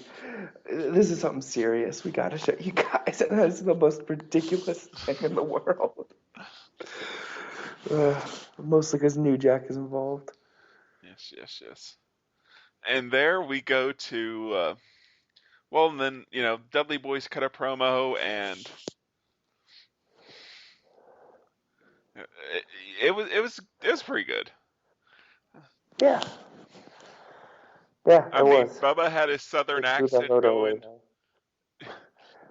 this is something serious. We gotta show you guys. And that's the most ridiculous thing in the world. Mostly because New Jack is involved. Yes. And there we go to, and then, Dudley Boys cut a promo, and it was pretty good. Yeah. Yeah, I mean, Bubba had his southern accent going.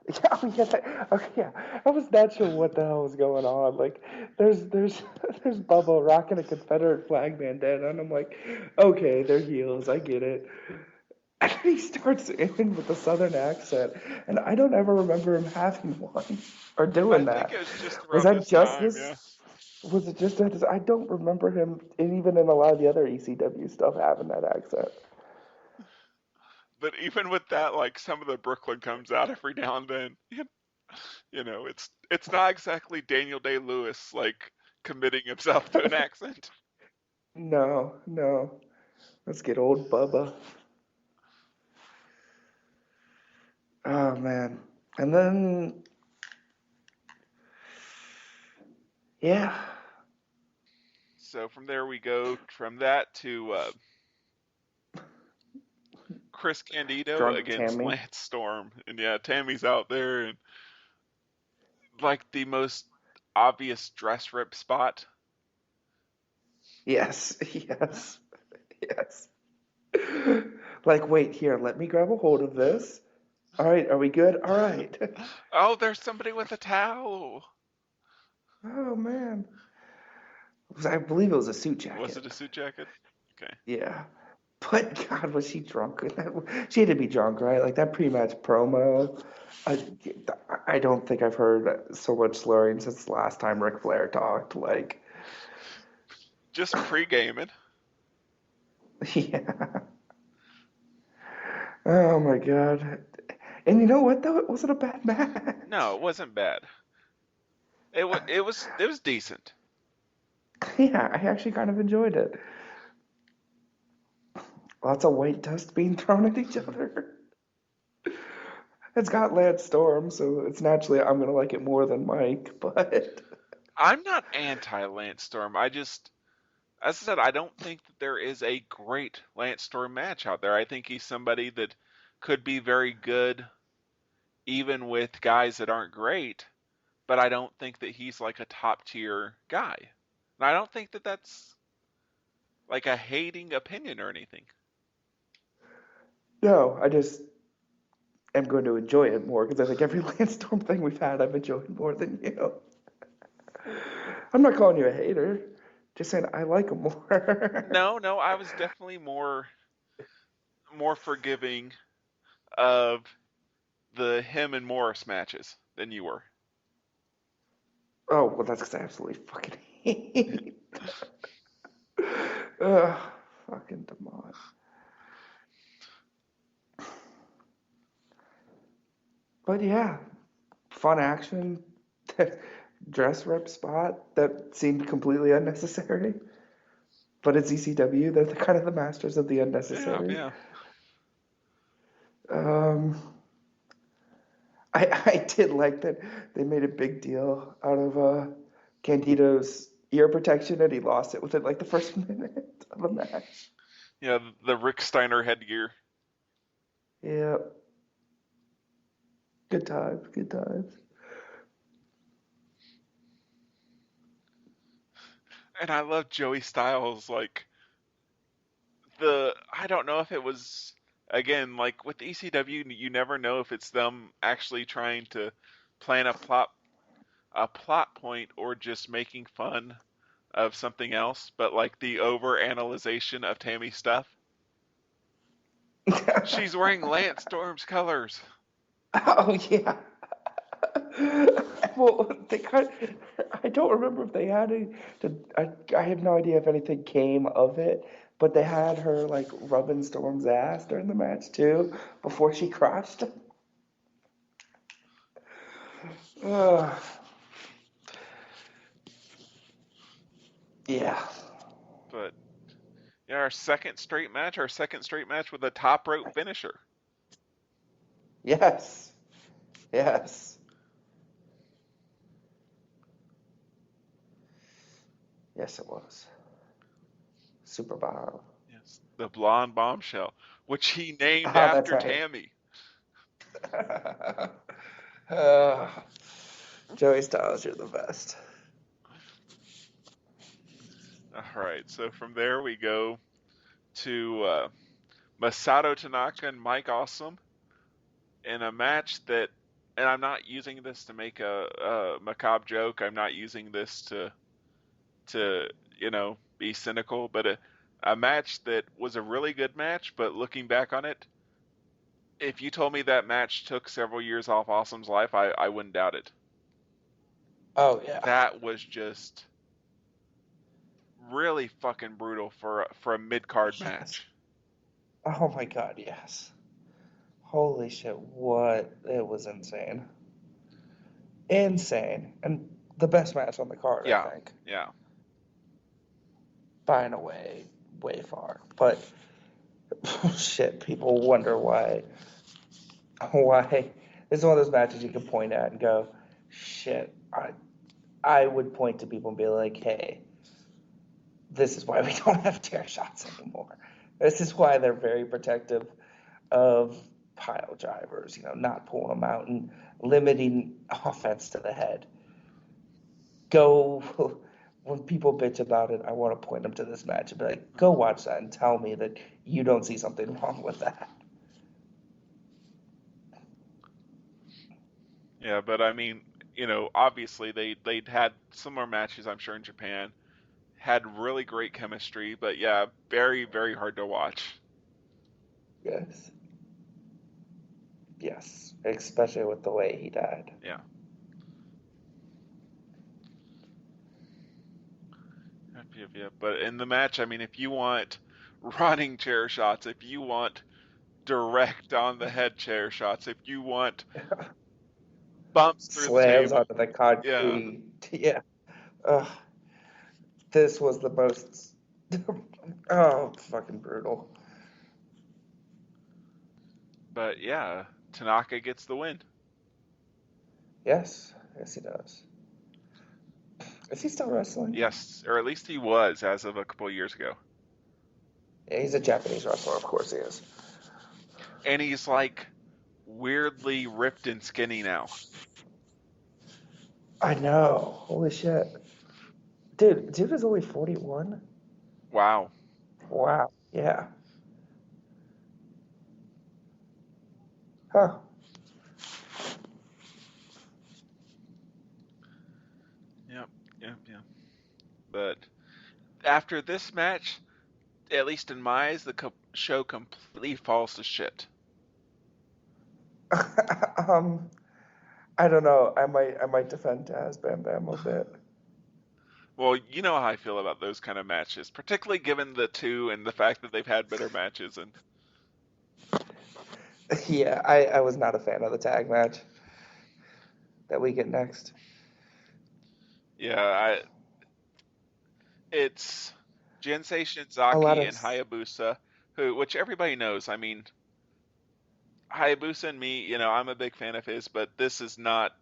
Yeah, okay, yeah. I was not sure what the hell was going on. Like, there's Bubba rocking a Confederate flag bandana, and I'm like, okay, they're heels, I get it. And then he starts in with a Southern accent, and I don't ever remember him having one or I doing think that. it was just Was around that this just time, this? yeah. Was it just that? I don't remember him, and even in a lot of the other ECW stuff, having that accent. But even with that, like some of the Brooklyn comes out every now and then. It's not exactly Daniel Day-Lewis like committing himself to an accent. No, no. Let's get old Bubba. Oh man. And then yeah. So from there we go from that to Chris Candido Drunk against Tammy. Lance Storm, and yeah, Tammy's out there and like the most obvious dress rip spot. Yes, yes, yes. Like, wait, here, let me grab a hold of this. All right, are we good? All right. Oh, there's somebody with a towel. Oh man. I believe it was a suit Was jacket. it a suit jacket? Okay. Yeah. But God, was she drunk? She had to be drunk, right? Like that pre-match promo. I, I don't think I've heard so much slurring since the last time Ric Flair talked. Like, Just pre-gaming. yeah. Oh my God. And you know what though? It wasn't a bad match. No, it wasn't bad. It was decent. Yeah, I actually kind of enjoyed it. Lots of white dust being thrown at each other. It's got Lance Storm, so it's naturally I'm gonna like it more than Mike, but I'm not anti Lance Storm. As I said, I don't think that there is a great Lance Storm match out there. I think he's somebody that could be very good even with guys that aren't great, but I don't think that he's like a top tier guy. And I don't think that that's like a hating opinion or anything. no, I just am going to enjoy it more because I think every Lance Storm thing we've had I've enjoyed more than you. I'm not calling you a hater, just saying I like him more. No, I was definitely more forgiving of the him and Morris matches than you were. Oh, well, that's because I absolutely fucking hate. Ugh, fucking Demont. But yeah, fun action. Dress rep spot that seemed completely unnecessary. But it's ECW. They're kind of the masters of the Yeah, unnecessary. yeah. Um, I did like that they made a big deal out of Candido's ear protection and he lost it within like the first minute of the match. Yeah, the Rick Steiner headgear. Yeah, good times, good times. And I love Joey Styles, like I don't know if it was again like with ECW, you never know if it's them actually trying to plan a plot point or just making fun of something else, but like the over analyzation of Tammy's stuff. She's wearing Lance Storm's colors. Oh yeah. Well, I don't remember if they had I have no idea if anything came of it, but they had her like rubbing Storm's ass during the match too before she crashed. Ugh. Yeah. But yeah, our second straight match with a top rope finisher. Yes. Yes. Yes, it was. Super Bowl. Yes, the blonde bombshell, which he named Oh, that's after right. Tammy. uh, Joey Styles, you're the best. All right, so from there we go to Masato Tanaka and Mike Awesome in a match that and I'm not using this to make a macabre joke. I'm not using this to be cynical, but a match that was a really good match. But looking back on it, if you told me that match took several years off Awesome's life, I wouldn't doubt it. Oh yeah. That was just really fucking brutal for a mid-card Yes. match. Oh my god, yes. Holy shit, what? It was insane. Insane. And the best match on the card, Yeah, I think. yeah. By and away, way far. But, shit, people wonder why. This is one of those matches you can point at and go, shit. I would point to people and be like, hey, this is why we don't have chair shots anymore. This is why they're very protective of pile drivers, not pulling them out and limiting offense to the head. When people bitch about it, I want to point them to this match and be like, go watch that and tell me that you don't see something wrong with that. Yeah, but I mean, obviously they'd had similar matches, I'm sure, in Japan. Had really great chemistry, but yeah, very, very hard to watch. Yes. Yes, especially with the way he died. Yeah. Yep. But in the match, I mean, if you want running chair shots, if you want direct on the head chair shots, if you want bumps through Slams the table, onto the concrete. Yeah. This was the most. Fucking brutal. But yeah, Tanaka gets the win. Yes, he does. Is he still wrestling? Yes, or at least he was as of a couple of years ago. Yeah, he's a Japanese wrestler, of course he is. And he's like weirdly ripped and skinny now. I know. Holy shit. Dude is only 41? Wow. Wow. Yeah. Huh. Yep. But after this match, at least in my eyes, the show completely falls to shit. I don't know. I might defend Taz Bam Bam a bit. Well, you know how I feel about those kind of matches, particularly given the two and the fact that they've had better matches. And Yeah, I was not a fan of the tag match that we get next. yeah, it's Jinsei Shinzaki and Hayabusa, which everybody knows. I mean, Hayabusa and me, I'm a big fan of his, but this is not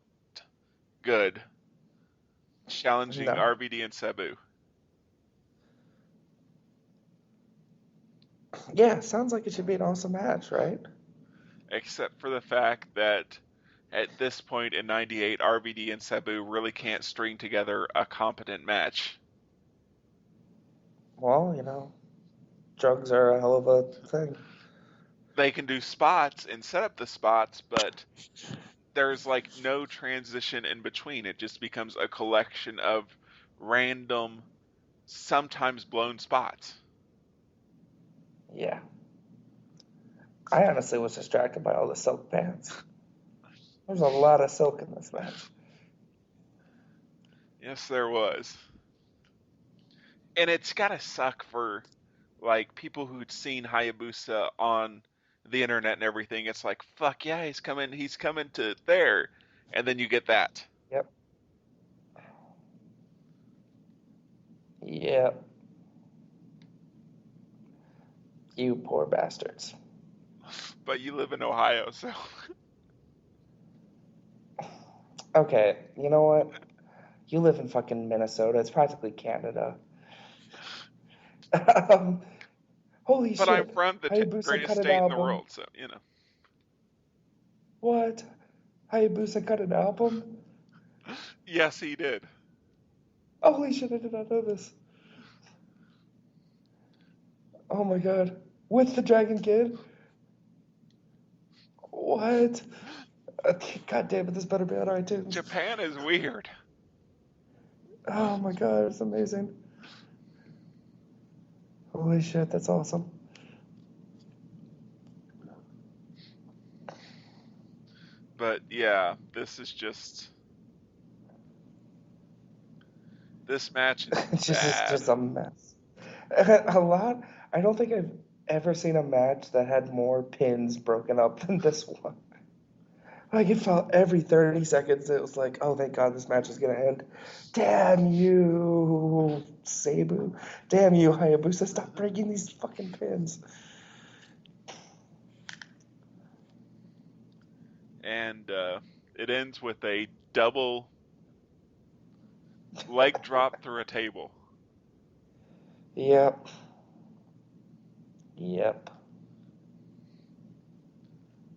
good. Challenging No. RVD and Sabu. Yeah, sounds like it should be an awesome match, right? Except for the fact that at this point in '98, RVD and Sabu really can't string together a competent match. Well, drugs are a hell of a thing. They can do spots and set up the spots, but there's like no transition in between. It just becomes a collection of random, sometimes blown spots. Yeah. I honestly was distracted by all the silk pants. There's a lot of silk in this match. Yes, there was. And it's gotta suck for like people who'd seen Hayabusa on the internet and everything. It's like, fuck yeah, he's coming to there, and then you get that. Yep. You poor bastards. But you live in Ohio, so Okay, you know what? You live in fucking Minnesota. It's practically Canada. Holy shit. But I'm from the Hayabusa greatest cut an state in the album. world, so What? Hayabusa cut an album? Yes, he did. Holy shit, I did not know this. Oh my god. With the Dragon Kid? What? God damn it, this better be on iTunes. Japan is weird. Oh my god, it's amazing. Holy shit, that's awesome. But yeah, this match is It's bad. just a mess. A lot. I don't think I've ever seen a match that had more pins broken up than this one. Like, it felt every 30 seconds, it was like, oh, thank God this match is going to end. Damn you, Sabu. Damn you, Hayabusa. Stop breaking these fucking pins. And it ends with a double leg drop through a table. Yep.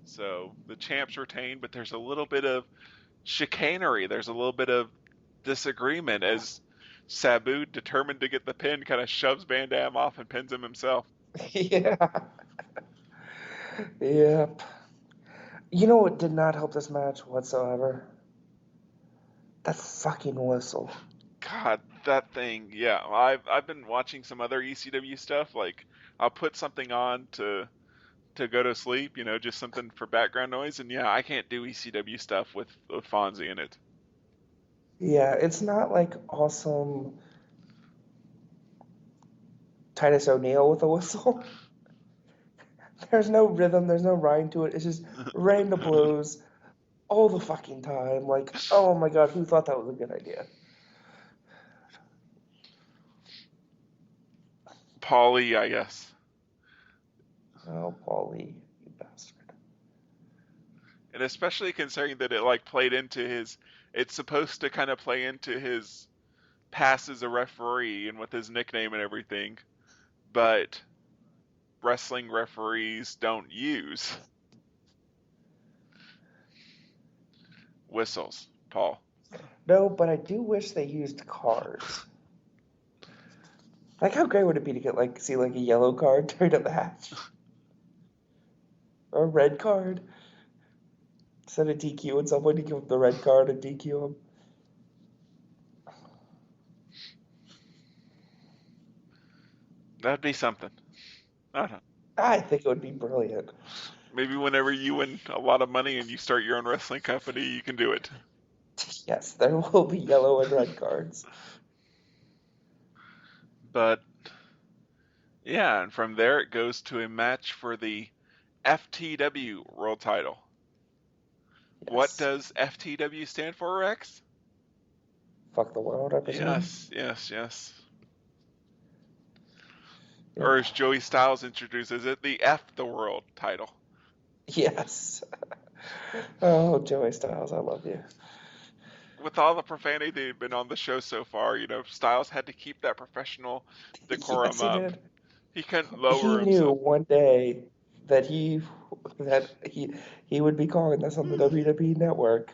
So the champs retain, but there's a little bit of chicanery. There's a little bit of disagreement as Sabu, determined to get the pin, kind of shoves Van Dam off and pins him himself. Yeah. Yep. You know what did not help this match whatsoever? That fucking whistle. God, that thing. Yeah, I've been watching some other ECW stuff. Like, I'll put something on to go to sleep, just something for background noise. And yeah, I can't do ECW stuff with Fonzie in it. Yeah, it's not like awesome Titus O'Neil with a whistle. There's no rhythm, there's no rhyme to it. It's just random blows all the fucking time. Like, oh my god, who thought that was a good idea? Paulie, I guess. Oh, Paulie, you bastard. And especially considering that it played into his, it's supposed to kind of play into his past as a referee and with his nickname and everything, but wrestling referees don't use whistles, Paul. No, but I do wish they used cards. Like, how great would it be to get see a yellow card during a match? Or a red card? Instead of DQing someone, you give them the red card and DQ them. That'd be something. I don't know. I think it would be brilliant. Maybe whenever you win a lot of money and you start your own wrestling company, you can do it. Yes, there will be yellow and red cards. But yeah, and from there it goes to a match for the FTW World Title. Yes. What does FTW stand for, Rex? Fuck the world, I presume. Yes. Yeah. Or as Joey Styles introduces it, the F the World title. Yes. Oh, Joey Styles, I love you. With all the profanity that had been on the show so far, Styles had to keep that professional decorum Yes, he up. did. He couldn't lower himself. He knew one day that he would be calling this on the WWE Network,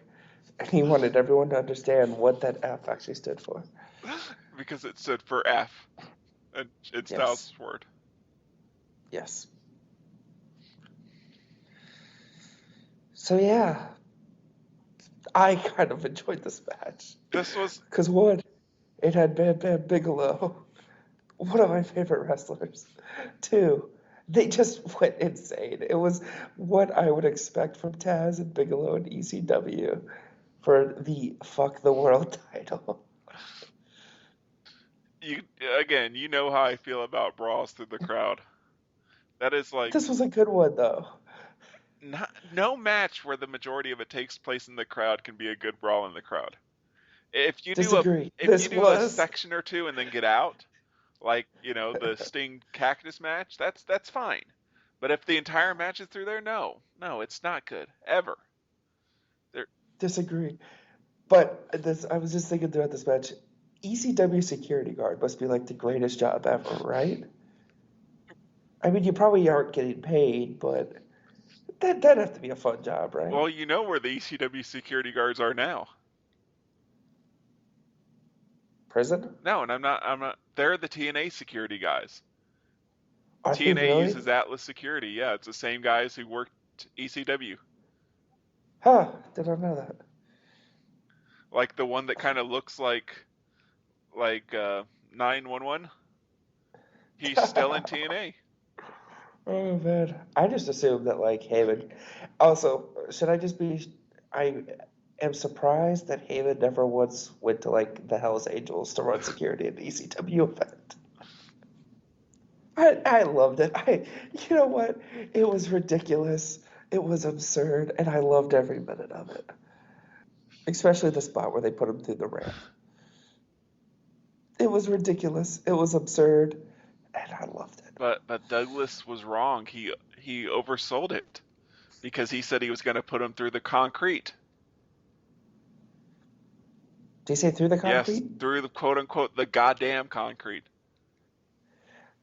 and he wanted everyone to understand what that F actually stood for. Because it stood for F. And it's Styles' word. Yes. So yeah, I kind of enjoyed this match. This was... Because one, it had Bam Bam Bigelow, one of my favorite wrestlers. Two, they just went insane. It was what I would expect from Taz and Bigelow and ECW for the Fuck the World title. You know how I feel about brawls through the crowd. That is This was a good one, though. No match where the majority of it takes place in the crowd can be a good brawl in the crowd. If you do a section or two and then get out, like the Sting Cactus match, that's fine. But if the entire match is through there, no, it's not good ever. Disagree. But I was just thinking throughout this match, ECW security guard must be the greatest job ever, right? I mean, you probably aren't getting paid, but that'd have to be a fun job, right? Well, you know where the ECW security guards are now. Prison? No, and I'm not. They're the TNA security guys. Are TNA they really? uses Atlas Security. Yeah, it's the same guys who worked ECW. Huh, did I know that? Like the one that kind of looks like 911. He's still in TNA. Oh man, I just assumed that like Heyman. Also, should I just be? I am surprised that Heyman never once went to like the Hell's Angels to run security at the ECW event. I loved it. You know what? It was ridiculous. It was absurd, and I loved every minute of it. Especially the spot where they put him through the ramp. It was ridiculous. It was absurd, and I loved it. But Douglas was wrong. He oversold it because he said he was going to put him through the concrete. Did you say through the Yes, concrete? through the quote unquote the goddamn concrete.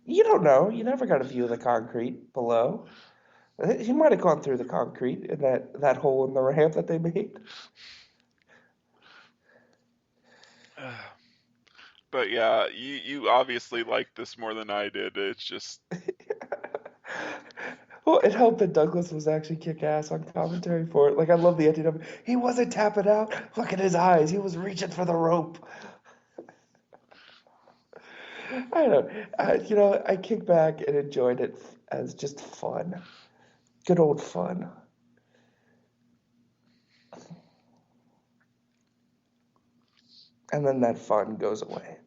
You don't know. You never got a view of the concrete below. He might have gone through the concrete in that hole in the ramp that they made. But yeah, you obviously liked this more than I did. It's just Well, it helped that Douglas was actually kick ass on commentary for it. Like, I love the ending of it. He wasn't tapping out. Look at his eyes. He was reaching for the rope. I don't know. I kicked back and enjoyed it as just fun. Good old fun. And then that fun goes away.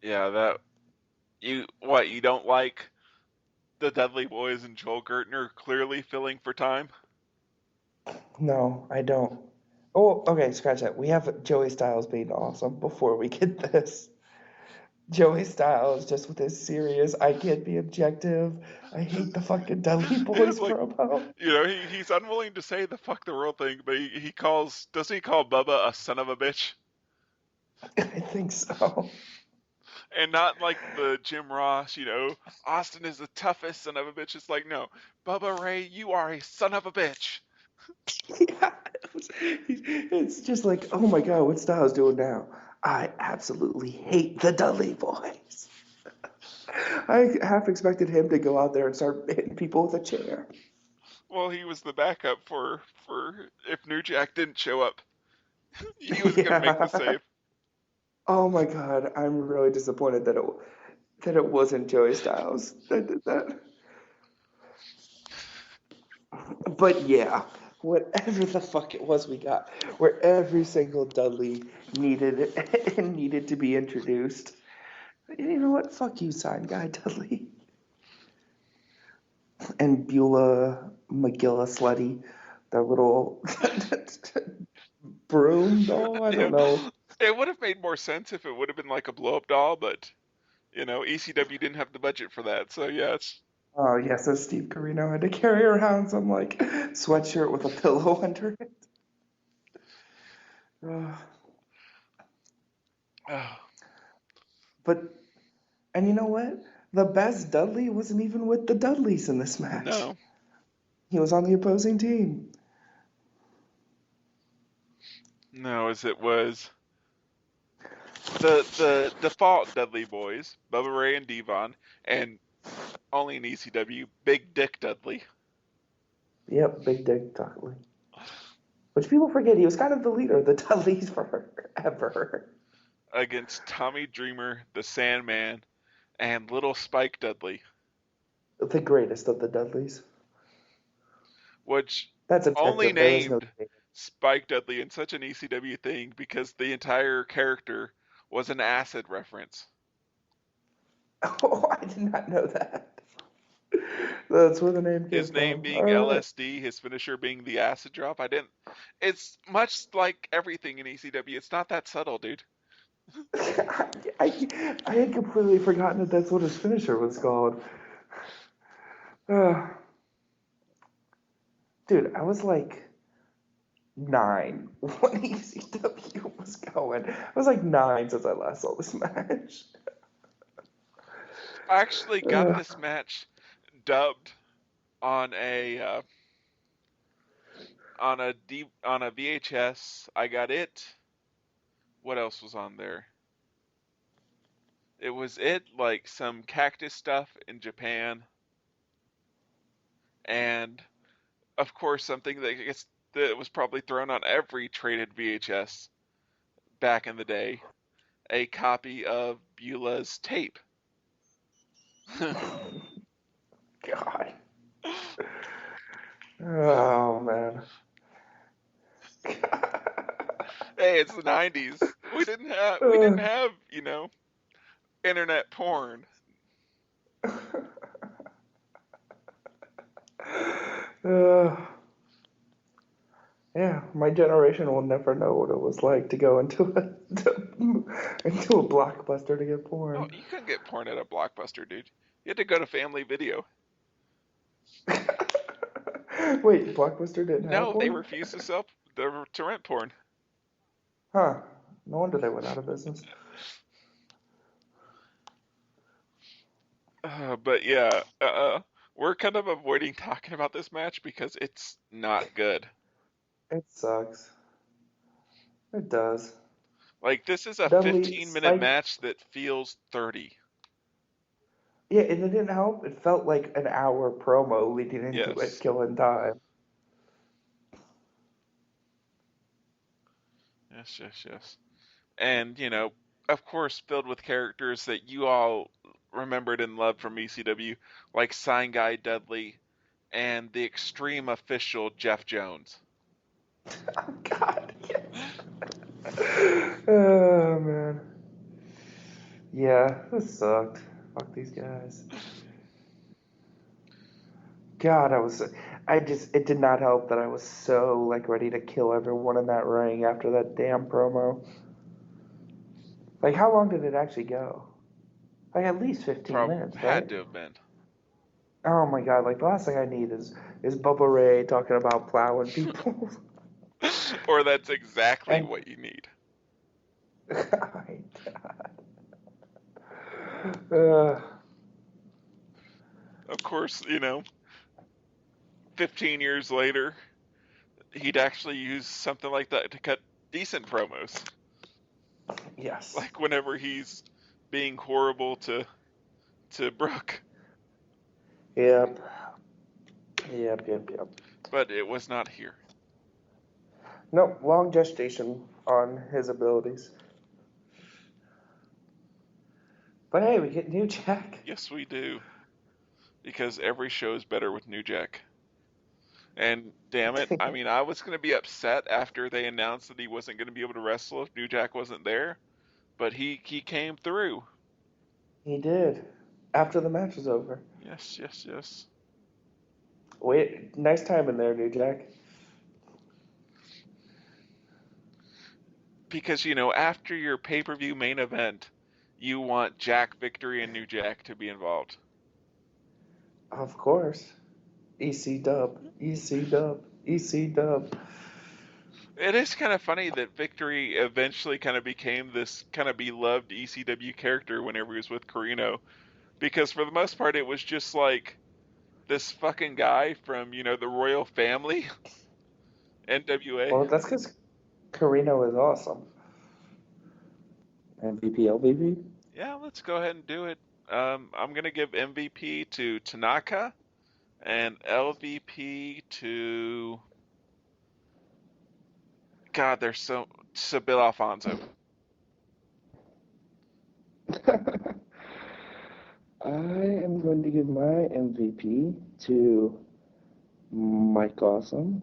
yeah, that you don't like the Dudley Boys and Joel Gertner clearly filling for time? No, I don't. Oh, okay, scratch that. We have Joey Styles being awesome before we get this. Joey Styles just with his serious, I can't be objective. I hate the fucking Dudley Boys Like, promo. he's unwilling to say the fuck the world thing, but doesn't he call Bubba a son of a bitch? I think so. And not like the Jim Ross, Austin is the toughest son of a bitch. It's like, no, Bubba Ray, you are a son of a bitch. Yeah, it's just like, oh my God, what Styles doing now? I absolutely hate the Dudley Boys. I half expected him to go out there and start hitting people with a chair. Well, he was the backup for if New Jack didn't show up. He was gonna make the save. Oh my God, I'm really disappointed that it wasn't Joey Styles that did that. But yeah, whatever the fuck it was we got, where every single Dudley needed to be introduced. You know what? Fuck you, sign guy Dudley. And Beulah McGilla Slutty, the little broom doll. I don't know. It would have made more sense if it would have been like a blow-up doll, but ECW didn't have the budget for that, so yeah, it's. Oh yeah, so Steve Carino had to carry around some like sweatshirt with a pillow under it. But, and you know what? The best Dudley wasn't even with the Dudleys in this match. No. He was on the opposing team. No, as it was the default Dudley Boys, Bubba Ray and Devon, and only in ECW, Big Dick Dudley. Yep, Big Dick Dudley. Which people forget, he was kind of the leader of the Dudleys forever. Against Tommy Dreamer, the Sandman, and Little Spike Dudley. The greatest of the Dudleys. Which That's only objective. named Spike Dudley in such an ECW thing because the entire character was an acid reference. Oh, I did not know that. That's where the name came from. His name being LSD, his finisher being the acid drop. It's much like everything in ECW. It's not that subtle, dude. I had completely forgotten that that's what his finisher was called. Dude, I was like 9 when ECW was going. I was like 9 since I last saw this match. I actually got this match dubbed on a VHS. I got it. What else was on there? It was like some cactus stuff in Japan, and of course, something that I guess that was probably thrown on every traded VHS back in the day, a copy of Beulah's tape. God. Oh man. Hey, it's the 90s. We didn't have, internet porn. Yeah, my generation will never know what it was like to go into into a Blockbuster to get porn. Oh, you couldn't get porn at a Blockbuster, dude. You had to go to Family Video. Wait, Blockbuster didn't have No, porn? they refused to rent porn. Huh. No wonder they went out of business. But yeah, we're kind of avoiding talking about this match because it's not good. It sucks. It does. Like, this is a Dudley 15-minute match that feels 30. Yeah, and it didn't help. It felt like an hour promo leading into Yes. it killing time. Yes. And, of course, filled with characters that you all remembered and loved from ECW, like Sign Guy Dudley and the Extreme Official Jeff Jones. Oh, God, yes. Oh, man. Yeah, this sucked. Fuck these guys. God, it did not help that I was so, ready to kill everyone in that ring after that damn promo. How long did it actually go? At least 15 minutes, right? Had to have been. Oh my God, the last thing I need is Bubba Ray talking about plowing people. Or that's exactly what you need. Oh my God. Of course, 15 years later, he'd actually use something like that to cut decent promos. Yes. Like whenever he's being horrible to Brooke. Yep. But it was not here. No, long gestation on his abilities. But hey, we get New Jack. Yes, we do. Because every show is better with New Jack. And damn it, I was going to be upset after they announced that he wasn't going to be able to wrestle if New Jack wasn't there. But he came through. He did. After the match was over. Yes. Wait, nice time in there, New Jack. Because, after your pay-per-view main event, you want Jack Victory and New Jack to be involved. Of course. EC-dub. It is kind of funny that Victory eventually kind of became this kind of beloved ECW character whenever he was with Carino. Because for the most part, it was just like this fucking guy from, the royal family. NWA. Well, that's because Carino is awesome. MVP, LVP? Yeah, let's go ahead and do it. I'm going to give MVP to Tanaka and LVP to... God, there's to Bill Alfonso. I am going to give my MVP to Mike Awesome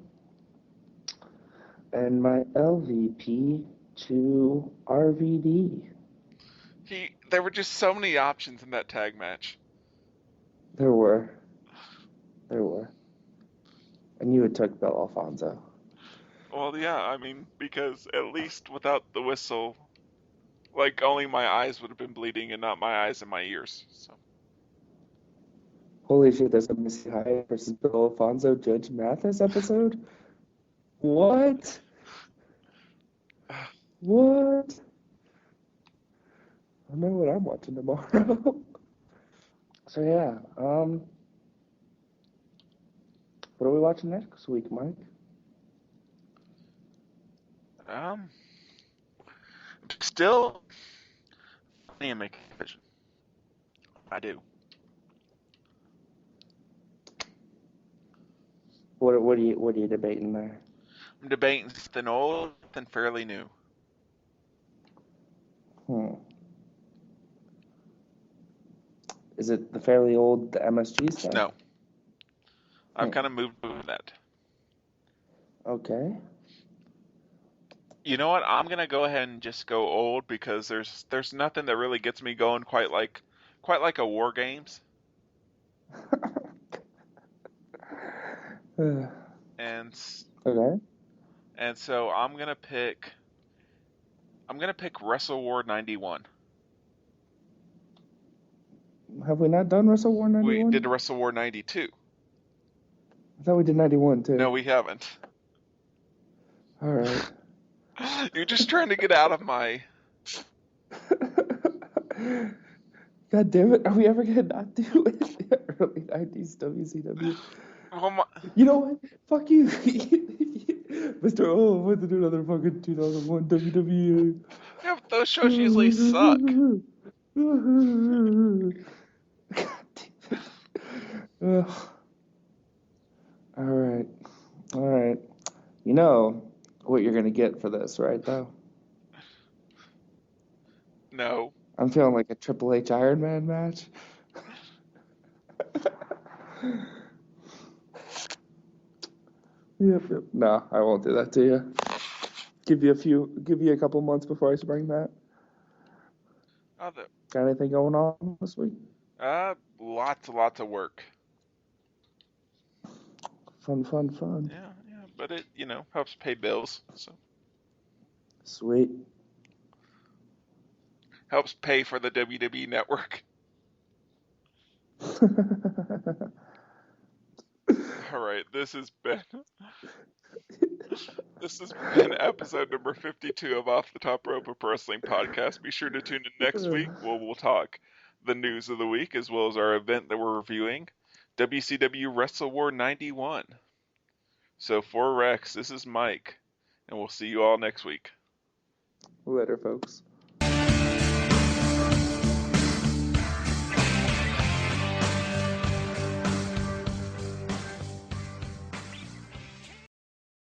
and my LVP to RVD. There were just so many options in that tag match. There were. And you had took Bill Alfonso. Well, yeah, because at least without the whistle, only my eyes would have been bleeding and not my eyes and my ears. So. Holy shit, there's a Missy Hyatt versus Bill Alfonso Judge Mathis episode? What? What? I know what I'm watching tomorrow. So yeah, what are we watching next week, Mike? Still, I am making a vision. I do. What are you debating there? I'm debating something old and fairly new. Is it the fairly old the MSG stuff? No. I've kind of moved with that. Okay. You know what? I'm gonna go ahead and just go old because there's nothing that really gets me going quite like a War Games. And Okay. and so I'm gonna pick WrestleWar 91. Have we not done WrestleWar 91? We did WrestleWar 92. I thought we did 91 too. No, we haven't. All right. You're just trying to get out of my. God damn it! Are we ever gonna not do it? Early 90s WCW. Well, You know what? Fuck you, Mr. Oh, I want to do another fucking 2001 WWE. yeah, but those shows usually suck. God damn it. Ugh. All right. You know what you're gonna get for this, right? Though. No. I'm feeling like a Triple H Iron Man match. Yep. No, I won't do that to you. Give you a couple months before I spring that. Got anything going on this week? Lots of work. Fun. Yeah, but it, helps pay bills, so. Sweet. Helps pay for the WWE network. All right, this has been episode number 52 of Off the Top Rope of Wrestling Podcast. Be sure to tune in next week where we'll talk the news of the week as well as our event that we're reviewing, WCW WrestleWar 91. So for Rex, this is Mike, and we'll see you all next week. Later, folks.